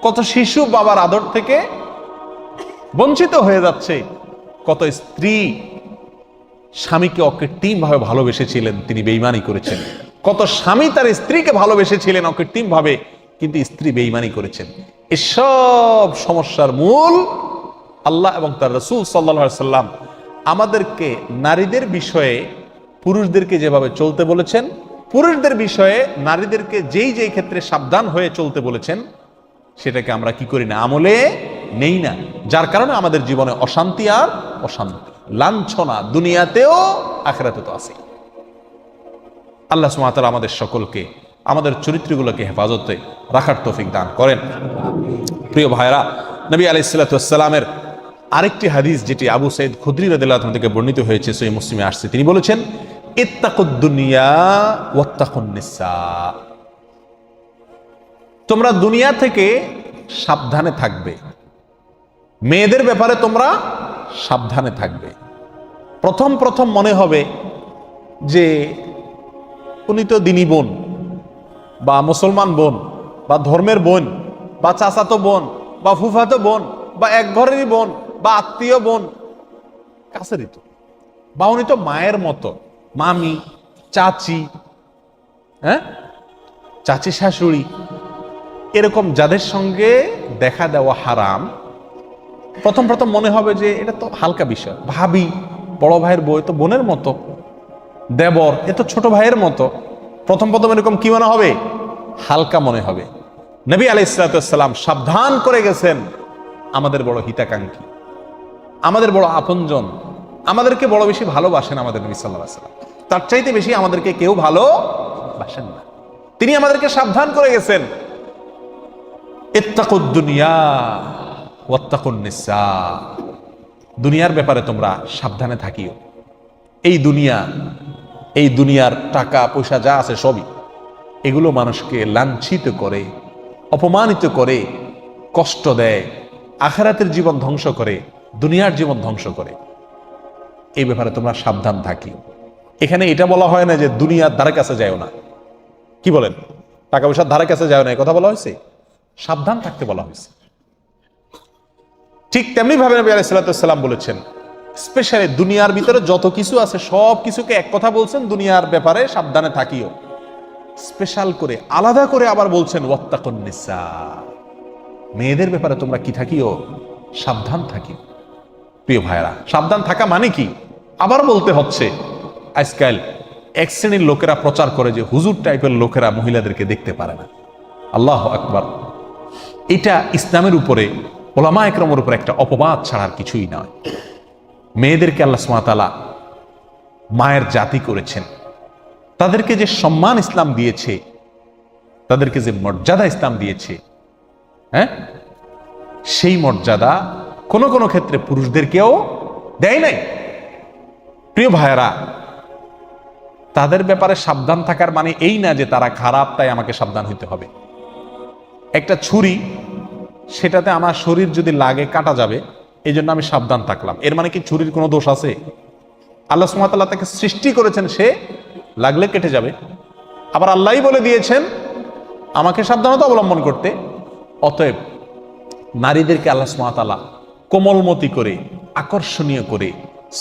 কত শিশু বাবার আদর থেকে বঞ্চিত হয়ে যাচ্ছে, কত স্ত্রী স্বামীকে অকৃত্রিম ভাবে ভালোবেসেছিলেন, তিনি বেঈমানি করেছেন, কত স্বামী তার স্ত্রীকে ভালোবেসেছিলেন অকৃত্রিম ভাবে, কিন্তু স্ত্রী বেঈমানি করেছেন। এসব সমস্যার মূল আল্লাহ এবং তার রাসূল সাল্লাল্লাহু আলাইহি সাল্লাম আমাদেরকে নারীদের বিষয়ে পুরুষদেরকে যেভাবে চলতে বলেছেন, পুরুষদের বিষয়ে নারীদেরকে যেই যেই ক্ষেত্রে সাবধান হয়ে চলতে বলেছেন, সেটাকে আমরা কি করি না, আমলে নেই না। যার কারণে আমাদের জীবনে অশান্তি আর অশান্তি, লাঞ্ছনা দুনিয়াতেও আখিরাতে তো আছে। আল্লাহ সুবহানাহু ওয়া তাআলা আমাদের সকলকে আমাদের চরিত্রগুলোকে হেফাজতে রাখার তৌফিক দান করেন। প্রিয় ভাইরা, নবী আলাইহিস সালাতু ওয়াস সালামের আরেকটি হাদিস, যেটি আবু সাঈদ খুদরি রাদিয়াল্লাহু আনহু থেকে বর্ণিত হয়েছে, সহিহ মুসলিমে আসছে, তিনি বলেছেন ইত্তাকুদ দুনিয়া ওয়াত্তাকুন নিসা, তোমরা দুনিয়া থেকে সাবধানে থাকবে, মেয়েদের ব্যাপারে তোমরা সাবধানে থাকবে। প্রথম প্রথম মনে হবে যে উনি তো দিনী বোন বা মুসলমান বোন বা ধর্মের বোন বা চাচাতো বোন বা ফুফাতো বোন বা এক ঘরেরই বোন বা আত্মীয় বোন, কাছেরই তো, বা উনি তো মায়ের মতো, মামি, চাচি, হ্যাঁ, চাচি শাশুড়ি, এরকম যাদের সঙ্গে দেখা দেওয়া হারাম, প্রথম প্রথম মনে হবে যে এটা তো হালকা বিষয়। ভাবি, বড় ভাইয়ের বউ তো বোনের মতো, দেবর এ তো ছোট ভাইয়ের মতো। প্রথম প্রথম এরকম কি মনে হবে? হালকা মনে হবে। নবী আলাইহিস সালাম সাবধান করে গেছেন, আমাদের বড় হিতাকাঙ্ক্ষী, আমাদের বড় আপনজন, আমাদেরকে বড় বেশি ভালোবাসেন আমাদের নবী সাল্লাল্লাহু আলাইহি ওয়াসাল্লাম, তার চাইতে বেশি আমাদেরকে কেউ ভালোবাসেন না। তিনি আমাদেরকে সাবধান করে গেছেন, ইত্তাকুদ দুনিয়া ওয়াত্তাকুন নিসা, দুনিয়ার ব্যাপারে তোমরা সাবধানে থাকিও। এই দুনিয়ার টাকা পয়সা যা আছে সবই, এগুলো মানুষকে লাঞ্ছিত করে, অপমানিত করে, কষ্ট দেয়, আখিরাতের জীবন ধ্বংস করে, দুনিয়ার জীবন ধ্বংস করে। এই ব্যাপারে তোমরা সাবধান থাকিও। এখানে এটা বলা হয় না যে দুনিয়ার ধারে কাছে যাও না, কি বলেন, টাকা পয়সার ধারে কাছে যাও না, এই কথা বলা হয়েছে? সাবধান থাকতে বলা হয়েছে। ঠিক তেমনি ভাবে নবী আলাইহিস সালাম বলেছেন, স্পেশালি দুনিয়ার ভিতরে যত কিছু আছে সব কিছুকে এক কথা বলছেন, দুনিয়ার ব্যাপারে সাবধানে থাকিও। স্পেশাল করে আলাদা করে আবার বলছেন ওয়াত্তাকুন নিসা, মেয়েদের ব্যাপারে তোমরা কি থাকিও? সাবধান থাকিও। প্রিয় ভাইরা, সাবধান থাকা মানে কি? আবার বলতে হচ্ছে, আজকাল এক শ্রেণীর লোকেরা প্রচার করে যে হুজুর টাইপের লোকেরা মহিলাদেরকে দেখতে পারে না। আল্লাহু আকবার। এটা ইসলামের উপরে, ওলামা একরামের উপরে একটা অপবাদ ছাড়ার কিছুই নয়। মেয়েদেরকে আল্লাহ সুবহানাহু ওয়া তাআলা মায়ের জাতি করেছেন, তাদেরকে যে সম্মান ইসলাম দিয়েছে, তাদেরকে যে মর্যাদা ইসলাম দিয়েছে, হ্যাঁ, সেই মর্যাদা কোনো কোনো ক্ষেত্রে পুরুষদেরকেও দেয় নাই। প্রিয় ভাইয়েরা, তাদের ব্যাপারে সাবধান থাকার মানে এই না যে তারা খারাপ তাই আমাকে সাবধান হইতে হবে। একটা ছুরি, সেটাতে আমার শরীর যদি লাগে কাটা যাবে, এই জন্য আমি সাবধান থাকলাম, এর মানে কি ছুরির কোনো দোষ আছে? আল্লাহ সুবহানাহু ওয়া তাআলা তাকে সৃষ্টি করেছেন, সে লাগলে কেটে যাবে। আবার আল্লাহই বলে দিয়েছেন আমাকে সাবধানতা অবলম্বন করতে। অতএব নারীদেরকে আল্লাহ সুবহানাহু ওয়া তাআলা কোমলমতি করে, আকর্ষণীয় করে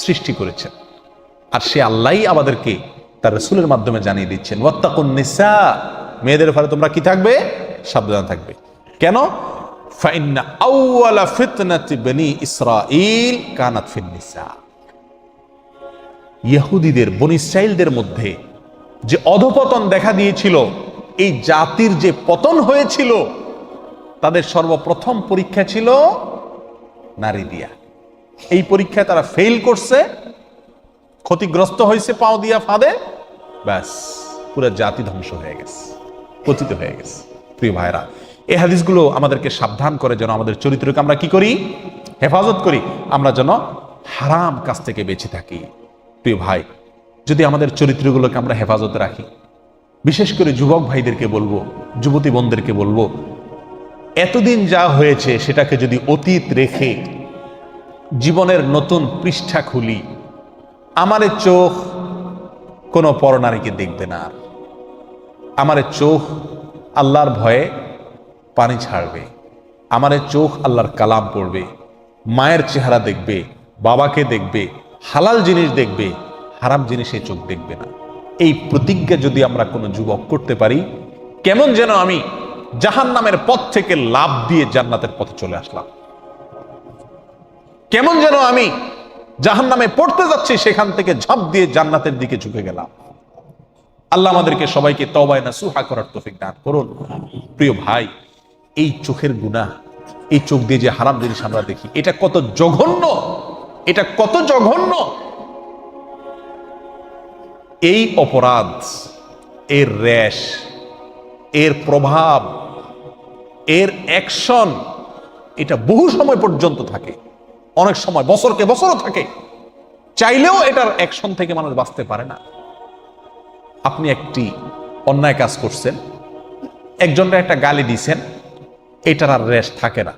সৃষ্টি করেছেন। আর সে আল্লাহই আমাদেরকে তার রাসূলের মাধ্যমে জানিয়ে দিচ্ছেন ওয়াত্তাকুন নিসা, মেয়েদের ব্যাপারে তোমরা কি থাকবে? সাবধান থাকবে। কেন? ফাইন্না আউওয়ালা ফিতনাতি বনি ইসরাঈল কানাত ফিন নিসা, ইহুদিদের, বনি ইসরাঈলদের মধ্যে যে অধপতন দেখা দিয়েছিল, এই জাতির যে পতন হয়েছিল, তাদের সর্বপ্রথম পরীক্ষা ছিল নারী দিয়া। এই পরীক্ষায় তারা ফেল করছে, ক্ষতিগ্রস্ত হয়েছে পাও দিয়া ফাঁদে, ব্যাস পুরো জাতি ধ্বংস হয়ে গেছে, পতিত হয়ে গেছে। প্রিয় ভাইরা, এই হাদিসগুলো আমাদেরকে সাবধান করে যেন আমাদের চরিত্রকে আমরা কি করি? হেফাজত করি, আমরা যেন হারাম কাজ থেকে বেঁচে থাকি। প্রিয় ভাই, যদি আমাদের চরিত্রগুলোকে আমরা হেফাজতে রাখি, বিশেষ করে যুবক ভাইদেরকে বলবো, যুবতী বোনদেরকে বলবো, এতদিন যা হয়েছে সেটাকে যদি অতীত রেখে জীবনের নতুন পৃষ্ঠা খুলি, আমার চোখ কোনো পরনারীকে দেখবে না, আমার চোখ আল্লাহর ভয়ে পানি ছাড়বে, আমার চোখ আল্লাহর কালাম পড়বে, মায়ের চেহারা দেখবে, বাবাকে দেখবে, হালাল জিনিস দেখবে, হারাম জিনিসে চোখ দেখবে না। এই প্রতিজ্ঞা যদি আমরা কোনো যুবক করতে পারি, কেমন যেন আমি জাহান্নামের পথ থেকে লাফ দিয়ে জান্নাতের পথে চলে আসলাম, কেমন যেন আমি জাহান্নামে পড়তে যাচ্ছি, সেখান থেকে ঝাঁপ দিয়ে জান্নাতের দিকে ঝুঁকে গেলাম। আল্লাহ আমাদেরকে সবাইকে তওবা নাসুহা করার তৌফিক দান করুন। প্রিয় ভাই, এই চোখের গুনাহ, এই চোখ দিয়ে যে হারাম জিনিস আমরা দেখি, এটা কত জঘন্য, এটা কত জঘন্য। এই অপরাধ, এর রেশ, এর প্রভাব, এর অ্যাকশন, এটা বহু সময় পর্যন্ত থাকে, অনেক সময় বছরকে বছরও থাকে, চাইলেও এটার অ্যাকশন থেকে মানুষ বাঁচতে পারে না। আপনি একটি অন্যায় কাজ করছেন, একজনের একটা গালি দিছেন, এটার আর রেশ থাকে না,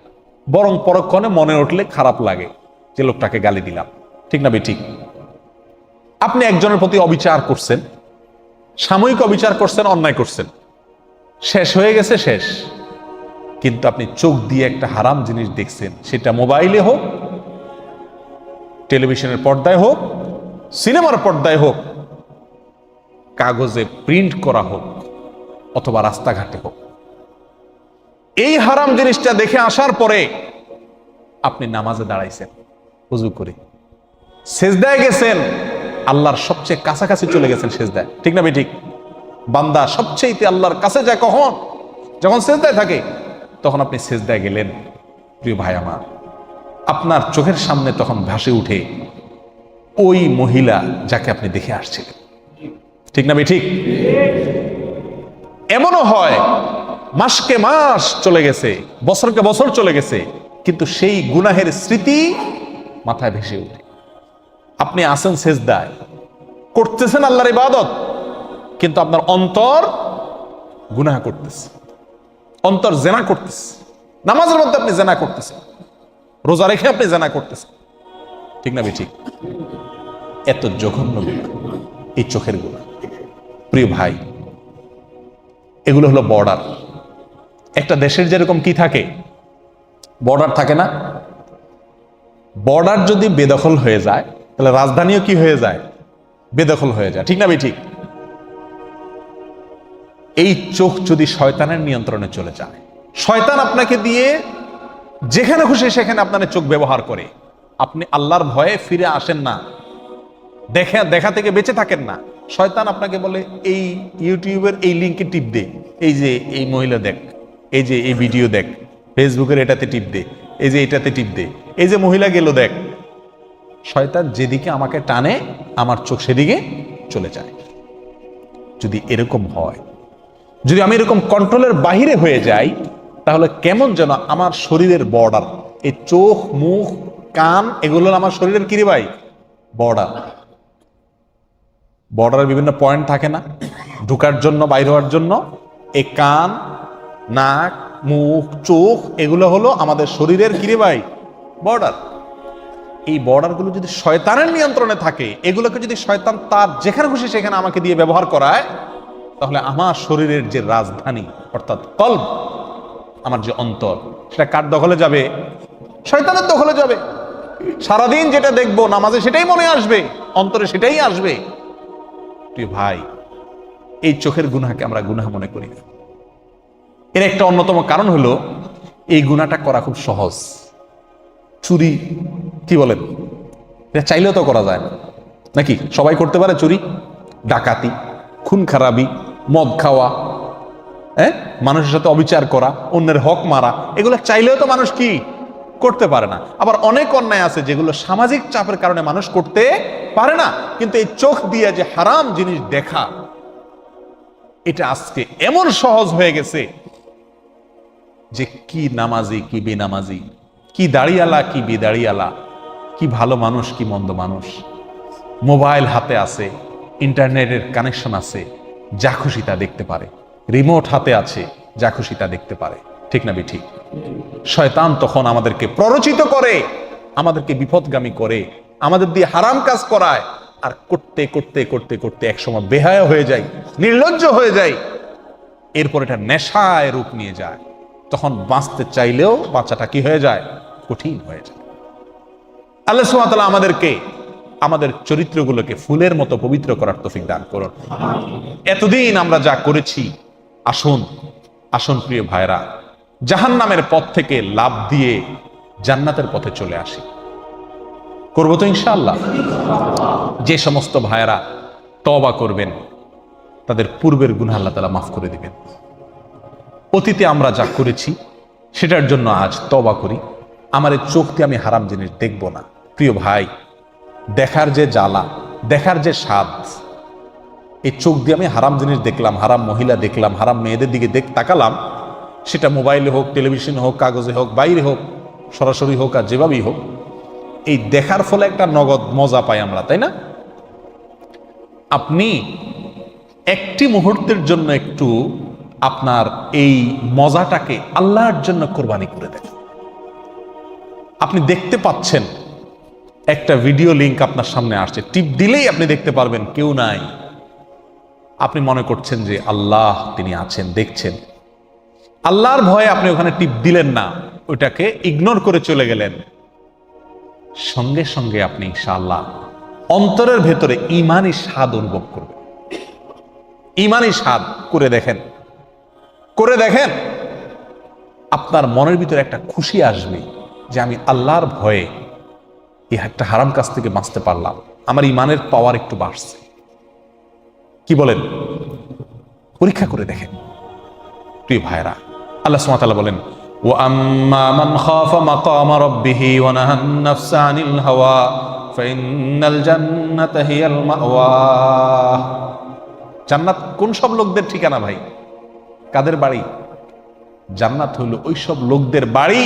বরং পরক্ষণে মনে উঠলে খারাপ লাগে যে লোকটাকে গালি দিলাম। ঠিক না ঠিক? আপনি একজনের প্রতি অবিচার করছেন, সাময়িক অবিচার করছেন, অন্যায় করছেন, শেষ হয়ে গেছে, শেষ। কিন্তু আপনি চোখ দিয়ে একটা হারাম জিনিস দেখছেন, সেটা মোবাইলে হোক, টেলিভিশনের পর্দায় হোক, সিনেমার পর্দায় হোক, কাগজে প্রিন্ট করা হোক, অথবা রাস্তাঘাটে হোক। এই হারাম জিনিসটা দেখে আসার পরে আপনি নামাজে দাঁড়াইছেন, ওযু করে সেজদায় গেছেন, আল্লাহর সবচেয়ে কাছাকাছি চলে গেছেন সেজদায়। ঠিক না ঠিক? বান্দা সবচেয়ে আল্লাহর কাছে যায় কখন? যখন সেজদায় থাকে। তখন আপনি সেজদায় গেলেন, প্রিয় ভাই আমার, আপনার চোখের সামনে তখন ভাসে উঠে ওই মহিলা যাকে আপনি দেখে আসছিলেন। ঠিক না ঠিক? এমনও হয় মাসকে মাস চলে গেছে, বছরকে বছর চলে গেছে, কিন্তু সেই গুনাহের স্মৃতি মাথায় ভেসে উঠে। আপনি আছেন সেজদায়, করতেছেন আল্লাহর ইবাদত, কিন্তু আপনার অন্তর গুনাহ করতেছে, অন্তর জেনা করতেছে। নামাজের মধ্যে আপনি জেনা করতেছেন, রোজা রেখে আপনি জেনা করতেছেন। ঠিক না ঠিক? এত জঘন্য গুনাহ এই চোখের গুনাহ। প্রিয় ভাই, এগুলো হলো বর্ডার। একটা দেশের যেরকম কি থাকে, বর্ডার থাকে না? বর্ডার যদি বেদখল হয়ে যায়, তাহলে রাজধানীও কি হয়ে যায়? বেদখল হয়ে যায়। ঠিক না ঠিক? এই চোখ যদি শয়তানের নিয়ন্ত্রণে চলে যায়, শয়তান আপনাকে দিয়ে যেখানে খুশি সেখানে আপনার চোখ ব্যবহার করে, আপনি আল্লাহর ভয়ে ফিরে আসেন না, দেখা থেকে বেঁচে থাকেন না। শয়তান আপনাকে বলে এই ইউটিউবের এই লিঙ্কে টিপ দে, এই যে এই মহিলা দেখ, এই যে এই ভিডিও দেখ, ফেসবুকের এটাতে টিপ দে, এই যে এটাতে টিপ দে, এই যে মহিলা গেল দেখ। শয়তান যেদিকে আমাকে টানে, আমার চোখ সেদিকে চলে যায়। যদি এরকম হয়, যদি আমি এরকম কন্ট্রোলের বাহিরে হয়ে যাই, তাহলে কেমন যেন আমার শরীরের বর্ডার, এই চোখ, মুখ, কান, এগুলো আমার শরীরের কি রে ভাই? বর্ডার। বর্ডারের বিভিন্ন পয়েন্ট থাকে না, ঢুকার জন্য, বাইর হওয়ার জন্য? এই কান, নাক, মুখ, চোখ, এগুলো হলো আমাদের শরীরের কি রে ভাই? বর্ডার। এই বর্ডারগুলো যদি শয়তানের নিয়ন্ত্রণে থাকে, এগুলোকে যদি শয়তান তার যেখানে খুশি সেখানে আমাকে দিয়ে ব্যবহার করায়, তাহলে আমার শরীরের যে রাজধানী অর্থাৎ কলব, আমার যে অন্তর, সেটা কার দখলে যাবে? শয়তানের দখলে যাবে। সারাদিন যেটা দেখবো নামাজে সেটাই মনে আসবে, অন্তরে সেটাই আসবে। প্রিয় ভাই, এই চোখের গুনাহকে আমরা গুনাহ মনে করি না। এর একটা অন্যতম কারণ হলো এই গুনাহটা করা খুব সহজ। চুরি, কি বলেন, এটা চাইলেও তো করা যায় না, নাকি? সবাই করতে পারে চুরি, ডাকাতি, খুন খারাপি, মদ খাওয়া, মানুষের সাথে অবিচার করা, অন্যের হক মারা, এগুলো চাইলেও তো মানুষ কি করতে পারে না। আবার অনেক অন্যায় আছে যেগুলো সামাজিক চাপের কারণে মানুষ করতে পারে না। কিন্তু এই চোখ দিয়ে যে হারাম জিনিস দেখা, এটা আজকে এমন সহজ হয়ে গেছে যে কি নামাজি কি বেনামাজি, কি দাড়িয়ালা কি বেদাড়িয়ালা, কি ভালো মানুষ কি মন্দ মানুষ, মোবাইল হাতে আছে, ইন্টারনেটের কানেকশন আছে, যা খুশি তা দেখতে পারে, রিমোট হাতে আছে, যা খুশি তা দেখতে পারে। ঠিক না ঠিক? শয়তান তখন আমাদেরকে প্ররোচিত করে, আমাদেরকে বিপদগামী করে, আমাদের দিয়ে হারাম কাজ করায়, আর করতে করতে করতে করতে একসময় বেহায়া হয়ে যায়, নির্লজ্জ হয়ে যায়, এরপর এটা নেশায় রূপ নিয়ে যায়। তখন বাঁচতে চাইলেও বাঁচাটা কি হয়ে যায়? কঠিন হয়ে যায়। আল্লাহ সুবহানাহু ওয়া তাআলা আমাদেরকে আমাদের চরিত্রগুলোকে ফুলের মতো পবিত্র করার তৌফিক দান করুন। এতদিন আমরা যা করেছি, আসুন আসুন প্রিয় ভাইরা, জাহান্নামের পথ থেকে লাভ দিয়ে জান্নাতের পথে চলে আসি। করবো তো ইনশাআল্লাহ? যে সমস্ত ভাইরা তওবা করবেন, তাদের পূর্বের গুনাহ আল্লাহ তাআলা মাফ করে দিবেন। অতীতে আমরা যা করেছি সেটার জন্য আজ তওবা করি। আমার এই চোখ দিয়ে আমি হারাম জিনিস দেখব না। প্রিয় ভাই, দেখার যে জ্বালা, দেখার যে স্বাদ, এই চোখ দিয়ে আমি হারাম জিনিস দেখলাম, হারাম মহিলা দেখলাম, হারাম মেয়েদের দিকে তাকালাম, সেটা মোবাইলে হোক, টেলিভিশনে হোক, কাগজে হোক, বাইরে হোক, সরাসরি হোক, আর যেভাবেই হোক, এই দেখার ফলে একটা নগদ মজা পাই আমরা, তাই না? আপনি একটি মুহূর্তের জন্য একটু আপনার এই মজাটাকে আল্লাহর জন্য কোরবানি করে দেন। আপনি দেখতে পাচ্ছেন একটা ভিডিও লিংক আপনার সামনে আসছে, টিপ দিলেই আপনি দেখতে পারবেন কেউ নাই। আপনি মনে করছেন যে আল্লাহ তিনি আছেন, দেখছেন। আল্লাহর ভয়ে আপনি ওখানে টিপ দিলেন না, ওইটাকে ইগনোর করে চলে গেলেন। সঙ্গে সঙ্গে আপনি ইনশাআল্লাহ অন্তরের ভেতরে ঈমানী স্বাদ অনুভব করবেন। ঈমানী স্বাদ করে দেখেন, করে দেখেন, আপনার মনের ভিতরে একটা খুশি আসবে যে আমি আল্লাহর ভয়ে এই একটা হারাম কাজ থেকে বাঁচতে পারলাম, আমার ঈমানের পাওয়ার একটু বাড়ছে। কি বলেন? পরীক্ষা করে দেখেন প্রিয় ভাইরা। আল্লাহ সুবহানাহু ওয়া তাআলা বলেন, ওয়া আম্মা মান খাফা মাকামা রাব্বিহি ওয়া নাহান নাফসা আনিল হাওয়া ফাইন্নাল জান্নাতা হিয়াল মাওয়া। জান্নাত কোন সব লোকদের ঠিকানা ভাই? কাদের বাড়ি? জান্নাত হলো ওই সব লোকদের বাড়ি,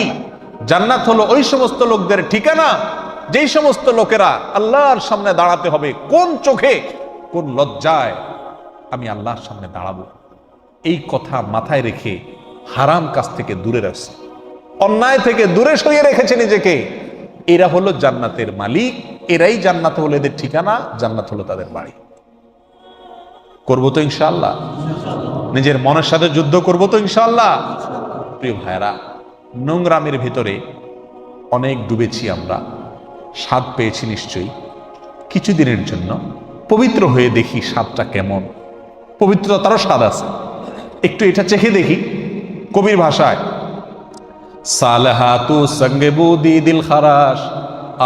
জান্নাত হলো ওই সমস্ত লোকদের ঠিকানা যেই সমস্ত লোকেরা আল্লাহর সামনে দাঁড়াতে হবে। কোন চোখে, কোন লজ্জায় আমি আল্লাহর সামনে দাঁড়াবো, এই কথা মাথায় রেখে হারাম কাজ থেকে দূরে রাখছে, অন্যায় থেকে দূরে সরিয়ে রেখেছে নিজেকে। এরা হলো জান্নাতের মালিক, এরাই জান্নাত হলো এদের ঠিকানা, জান্নাত হলো তাদের বাড়ি। করবো তো ইনশাআল্লাহ? নিজের মনের সাথে যুদ্ধ করবো তো ইনশাআল্লাহ? প্রিয় ভাইরা, নোংরামের ভিতরে অনেক ডুবেছি আমরা, স্বাদ পেয়েছি নিশ্চয়ই। কিছুদিনের জন্য পবিত্র হয়ে দেখি স্বাদটা কেমন। পবিত্রতারও স্বাদ আছে, একটু এটা চেখে দেখি। কবির ভাষায়, সালহাতু সঙ্গে বুদি দিল খারাস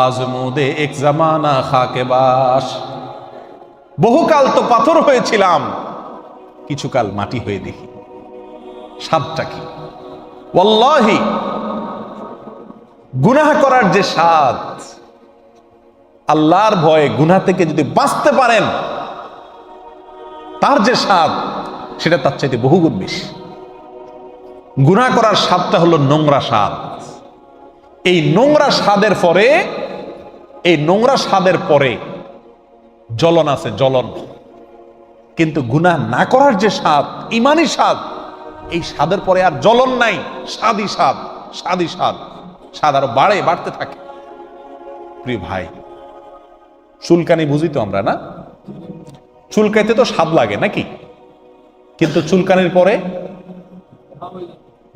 আজমুদে এক জামানা খাকে বাস। বহুকাল তো পাথর হয়েছিলাম, কিছুকাল মাটি হয়ে দেখি স্বাদটা কি। ওয়াল্লাহি গুনাহ করার যে স্বাদ, আল্লাহর ভয়ে গুনাহ থেকে যদি বাঁচতে পারেন তার যে স্বাদ, সেটা তার চাইতে বহুগুণ বেশি। গুনাহ করার স্বাদটা হলো নোংরা স্বাদ। এই নোংরা স্বাদের পরে, এই নোংরা স্বাদের পরে জ্বলন আছে, জ্বলন। কিন্তু গুনাহ না করার যে স্বাদ, ঈমানী স্বাদ, এই স্বাদের পরে আর জ্বলন নাই, স্বাদই স্বাদ, স্বাদই স্বাদ, স্বাদ আরো বাড়তে থাকে। প্রিয় ভাই, চুলকানি বুঝি তো আমরা, না? চুলকাইতে তো স্বাদ লাগে নাকি? কিন্তু চুলকানির পরে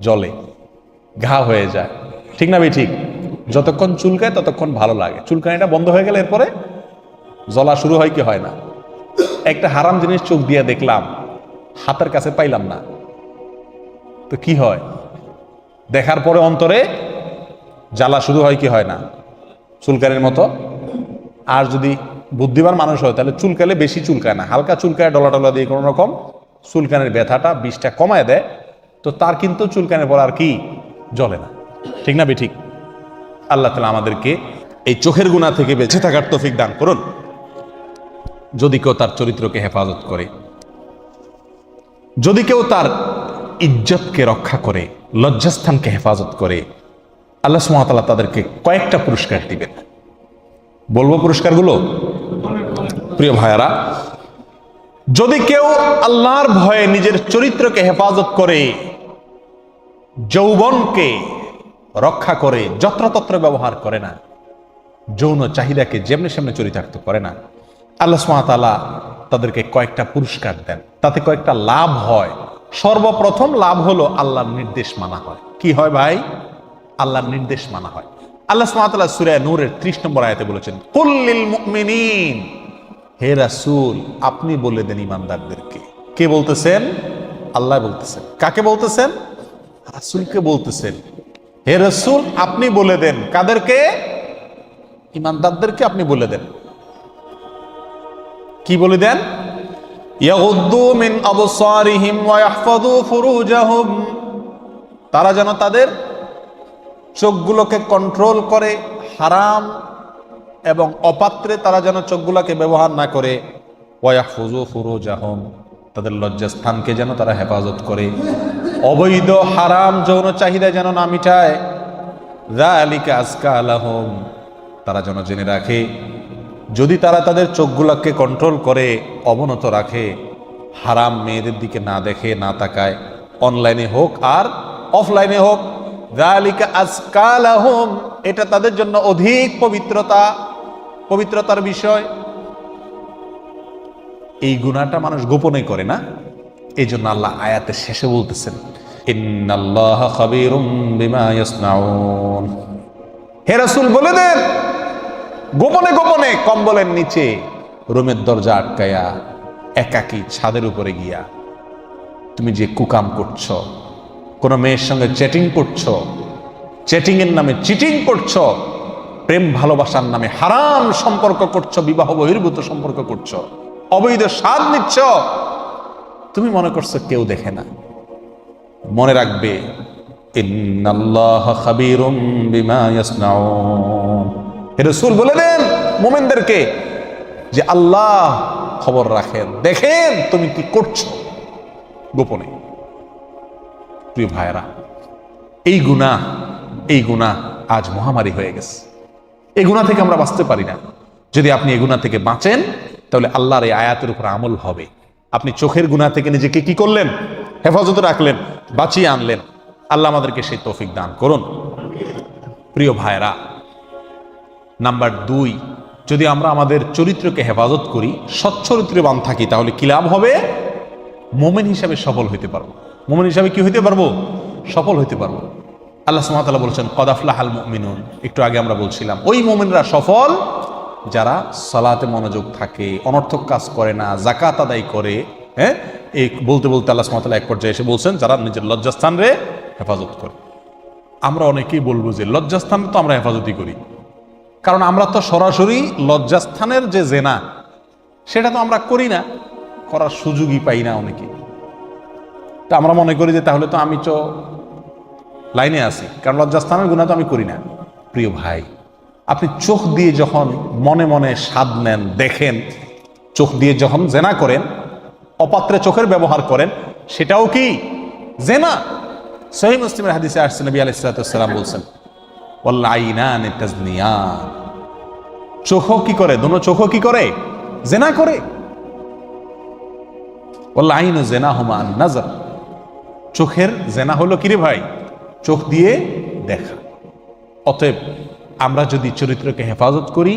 জ্বলে, ঘা হয়ে যায়, ঠিক না ভাই? ঠিক। যতক্ষণ চুলকায় ততক্ষণ ভালো লাগে, চুলকানিটা বন্ধ হয়ে গেলে এরপরে জ্বলা শুরু হয় কি হয় না? একটা হারাম জিনিস চোখ দিয়ে দেখলাম, হাতের কাছে পাইলাম না, তো কি হয়? দেখার পরে অন্তরে জ্বালা শুরু হয় কি হয় না? চুলকানির মতো। আর যদি বুদ্ধিমান মানুষ হয় তাহলে চুলকালে বেশি চুলকায় না, হালকা চুলকায়, ডলা টলা দিয়ে কোনো রকম চুলকানির ব্যথাটা, বিষটা কমায় দেয়, তো তার কিন্তু চুলকানির পর আর কি জ্বলে না, ঠিক না ঠিক? আল্লাহ তাআলা আমাদেরকে এই চোখের গুনাহ থেকে বেঁচে থাকার তৌফিক দান করুন। যদি কেউ তার চরিত্রকে হেফাজত করে, যদি কেউ তার ইজ্জতকে রক্ষা করে, লজ্জাস্থানকে হেফাজত করে, আল্লাহ সুবহানাহু ওয়া তাআলা তাদেরকে কয়েকটা পুরস্কার দিবেন। বলবো পুরস্কারগুলো? প্রিয় ভাইয়ারা, যদি কেউ আল্লাহর ভয়ে নিজের চরিত্রকে হেফাজত করে, যৌবনকে রক্ষা করে, যত্রতত্র ব্যবহার করে না, যৌন চাহিদাকে যেমনি সেমনি চরিতার্থ করে না, আল্লাহ সুবহানাহু ওয়া তাআলা তাদেরকে কয়েকটা পুরস্কার দেন। তাতে কয়েকটা লাভ হয়। সর্বপ্রথম লাভ হলো আল্লাহর নির্দেশ মানা হয়। কি হয় ভাই? আল্লাহর নির্দেশ মানা হয়। আল্লাহ সুবহানাহু ওয়া তাআলা সূরা নূরের 30 নম্বর আয়াতে বলেছেন, কুল লিল মুমিনিন, হে রাসূল আপনি বলে দেন ঈমানদারদেরকে। কে বলতেছেন? আল্লাহ বলতেছেন। কাকে বলতেছেন? রাসূলকে বলতেছেন। হে রাসূল আপনি বলে দেন। কাদেরকে? ঈমানদারদেরকে আপনি বলে দেন। কি বলে দেন? ইয়াগুদ্দু মিন আবসারিহিম ওয়া ইয়াহফাযু ফুরুজাহুম, তারা যেন তাদের চোখগুলোকে কন্ট্রোল করে, হারাম এবং অপাত্রে তারা যেন চোখগুলোকে ব্যবহার না করে। ওয়া ইয়াহফাযু ফুরুজাহুম, তাদের লজ্জাস্থানকে যেন তারা হেফাজত করে, অবৈধ হারাম যৌন চাহিদা যেন না মিটায়। যালিকা আযকা লাহুম, তারা যেন জেনে রাখে, যদি তারা তাদের চোখগুলোকে কন্ট্রোল করে, অবনত রাখে, হারাম মেয়েদের দিকে না দেখে, না তাকায়, অনলাইনে হোক আর অফলাইনে হোক, যালিকা আযকা লাহুম, এটা তাদের জন্য অধিক পবিত্রতার বিষয়। এই গুনাহটা মানুষ গোপনে করে না, এই জন্য আল্লাহ আয়াতের শেষে বলতেছেন ইন্নাল্লাহা খাবীরুম বিমা ইয়াসনাউন। হে রাসূল বলে দেন, গোপনে গোপনে কম্বলের নিচে, রুমের দরজা আটকায়া, একাকী ছাদের উপরে গিয়া তুমি যে কুকাম করছো, কোন মেয়ের সঙ্গে চ্যাটিং করছো, চ্যাটিং এর নামে চিটিং করছো, প্রেম ভালোবাসার নামে হারাম সম্পর্ক করছো, বিবাহ বহির্ভূত সম্পর্ক করছো, অবৈধ স্বাদ নিচ্ছ, তুমি মনে করছো কেউ দেখে না। মনে রাখবে ইন্নাল্লাহা খাবীরুম বিমা ইয়াসনাউন। হে রাসূল বলে দেন মুমিনদেরকে যে আল্লাহ খবর রাখেন, দেখেন তুমি কি করছো গোপনে। প্রিয় ভাইরা, এই গুনাহ আজ মহামারী হয়ে গেছে। এই গুনাহ থেকে আমরা বাঁচতে পারি না। যদি আপনি এই গুনাহ থেকে বাঁচেন, তাহলে আল্লাহর এই আয়াতের উপর আমল হবে। আপনি চোখের গুনাহ থেকে নিজেকে কি করলেন? হেফাজতে রাখলেন, বাঁচিয়ে আনলেন। আল্লাহ আমাদেরকে সেই তৌফিক দান করুন। প্রিয় ভাইরা, নাম্বার 2, যদি আমরা আমাদের চরিত্রকে হেফাজত করি, সচ্চরিত্রবান থাকি, তাহলে কি লাভ হবে? মুমিন হিসাবে সফল হইতে পারবো। মুমিন হিসাবে কি হইতে পারবো? সফল হইতে পারবো। আল্লাহ সুবহানাহু ওয়া তাআলা বলেছেন কদ আফলাহাল মুমিনুন। একটু আগে আমরা বলছিলাম ওই মুমিনরা সফল যারা সালাতে মনোযোগ থাকে, অনর্থক কাজ করে না, যাকাত আদায় করে। হ্যাঁ, এই বলতে বলতে আল্লাহ সুবহানাহু ওয়া তাআলা এক পর্যায়ে এসে বলছেন যারা নিজের লজ্জাস্থান রে হেফাজত করে। আমরা অনেকেই বলবো যে লজ্জাস্থান তো আমরা হেফাজতই করি, কারণ আমরা তো সরাসরি লজ্জাস্থানের যে জেনা সেটা তো আমরা করি না, করার সুযোগই পাই না অনেকে। তা আমরা মনে করি যে তাহলে তো আমি তো লাইনে আছি, কারণ লজ্জাস্থানের গুনাহ তো আমি করি না। প্রিয় ভাই, আপনি চোখ দিয়ে যখন মনে মনে স্বাদ নেন, দেখেন, চোখ দিয়ে যখন জেনা করেন, অপাত্রে চোখের ব্যবহার করেন, সেটাও কি জেনা? সহিহ মুসলিমের হাদিসে আসছে নবী আলাইহিস সালাতু ওয়াস সালাম বলছেন ওয়াল আইনানি তাজনিয়ান, চোখও কি করে? দোনো চোখও কি করে? জেনা করে। ওয়াল আইনু জিনাহুমা আন নাজর, চোখের জেনা হলো কি রে ভাই? চোখ দিয়ে দেখা। অতএব আমরা যদি চরিত্রকে হেফাজত করি,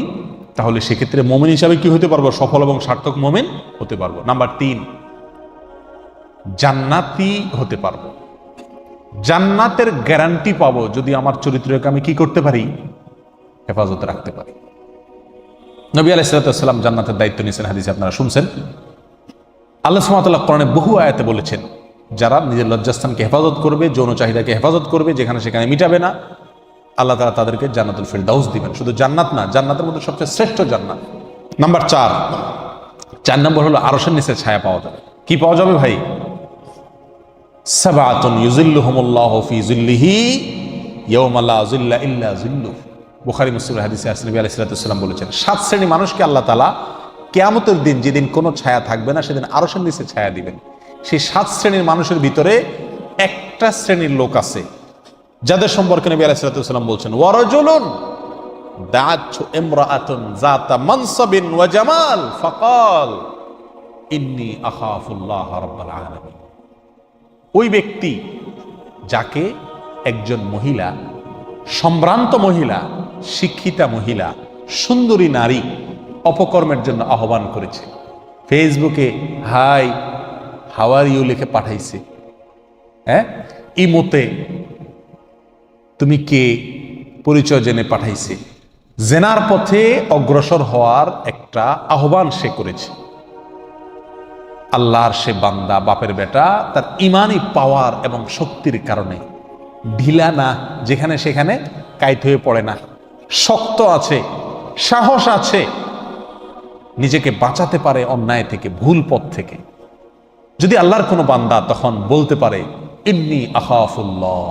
তাহলে সেক্ষেত্রে মুমিন হিসাবে কি হতে পারবো? সফল এবং সার্থক মুমিন হতে পারবো। নাম্বার 3, জান্নাতি হতে পারবো। জান্নাতের গ্যারান্টি পাবো যদি আমার চরিত্রকে আমি কি করতে পারি? হেফাজতে রাখতে পারি। নবী আলাইহিস সালাতু ওয়াস সালাম জান্নাতের দায়িত্ব নিয়েছেন, হাদিসে আপনারা শুনছেন। আল্লাহ সুবহানাহু ওয়া তাআলা কোরআনে বহু আয়াতে বলেছেন যারা নিজের লজ্জাস্থানকে হেফাজত করবে, যৌন চাহিদাকে হেফাজত করবে, যেখানে সেখানে মিটাবে না, আল্লাহ তাআলা তাদেরকে জান্নাতুল ফিরদাউস দিবেন। শুধু জান্নাত না, জান্নাতের মধ্যে সবচেয়ে শ্রেষ্ঠ জান্নাত। নাম্বার 4 নম্বর হলো আরশের নিচে ছায়া পাওয়া যাবে। কি পাওয়া যাবে ভাই? সাবআতুন ইউযিল্লুহুমুল্লাহু ফি যিল্লিহি ইয়াওমা লা যিল্লা ইল্লা যিল্লুহু। বুখারী মুসলিমের হাদিসে আছে, নবী আলাইহিস সালাতু ওয়াস সালাম বলেছেন 7 শ্রেণী মানুষকে আল্লাহ তাআলা কিয়ামতের দিন, যেদিন কোনো ছায়া থাকবে না, সেদিন আরশের নিচে ছায়া দিবেন। সেই 7 শ্রেণীর মানুষের ভিতরে একটা শ্রেণীর লোক আছে যাদের সম্পর্কে নবী আলাইহিস সালাতু ওয়াস সালাম বলছেন ওয়ারাজুলুন দাআতহু ইমরাআতুন যাতা মানসাবিন ওয়া জামাল ফাকাল ইন্নী আখাফুল্লাহ রাব্বাল আলামিন। ওই ব্যক্তি যাকে একজন মহিলা, সম্ভ্রান্ত মহিলা, শিক্ষিতা মহিলা, সুন্দরী নারী অপকর্মের জন্য আহ্বান করেছে, ফেসবুকে হাই হাউ আর ইউ লিখে পাঠাইছে, হ্যাঁ, ইমোতে তুমি কে পরিচয় জেনে পাঠাইছে, জেনার পথে অগ্রসর হওয়ার একটা আহ্বান সে করেছে। আল্লাহর সে বান্দা, বাপের বেটা, তার ইমানি পাওয়ার এবং শক্তির কারণে ঢিলা না, যেখানে সেখানে কাইত হয়ে পড়ে না, শক্ত আছে, সাহস আছে, নিজেকে বাঁচাতে পারে অন্যায় থেকে, ভুল পথ থেকে। যদি আল্লাহর কোনো বান্দা তখন বলতে পারে ইন্নী আখাফুল্লাহ,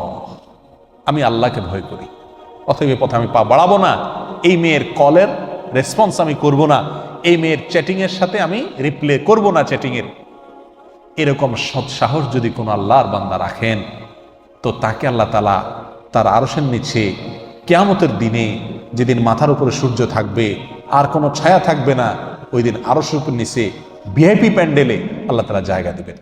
আমি আল্লাহকে ভয় করি, অতএব পথে আমি পা বাড়াবো না, এই মেয়ের কলের রেসপন্স আমি করব না, এই মেয়ের চ্যাটিং এর সাথে আমি রিপ্লে করব না চ্যাটিং এর, এরকম সৎ সাহস যদি কোনো আল্লাহর বান্দা রাখেন, তো তাকে আল্লাহ তাআলা তার আরশের নিচে কিয়ামতের দিনে, যেদিন মাথার উপরে সূর্য থাকবে আর কোনো ছায়া থাকবে না, ওই দিন আরশের নিচে ভিআইপি প্যান্ডেলে আল্লাহ তাআলা জায়গা দিবেন।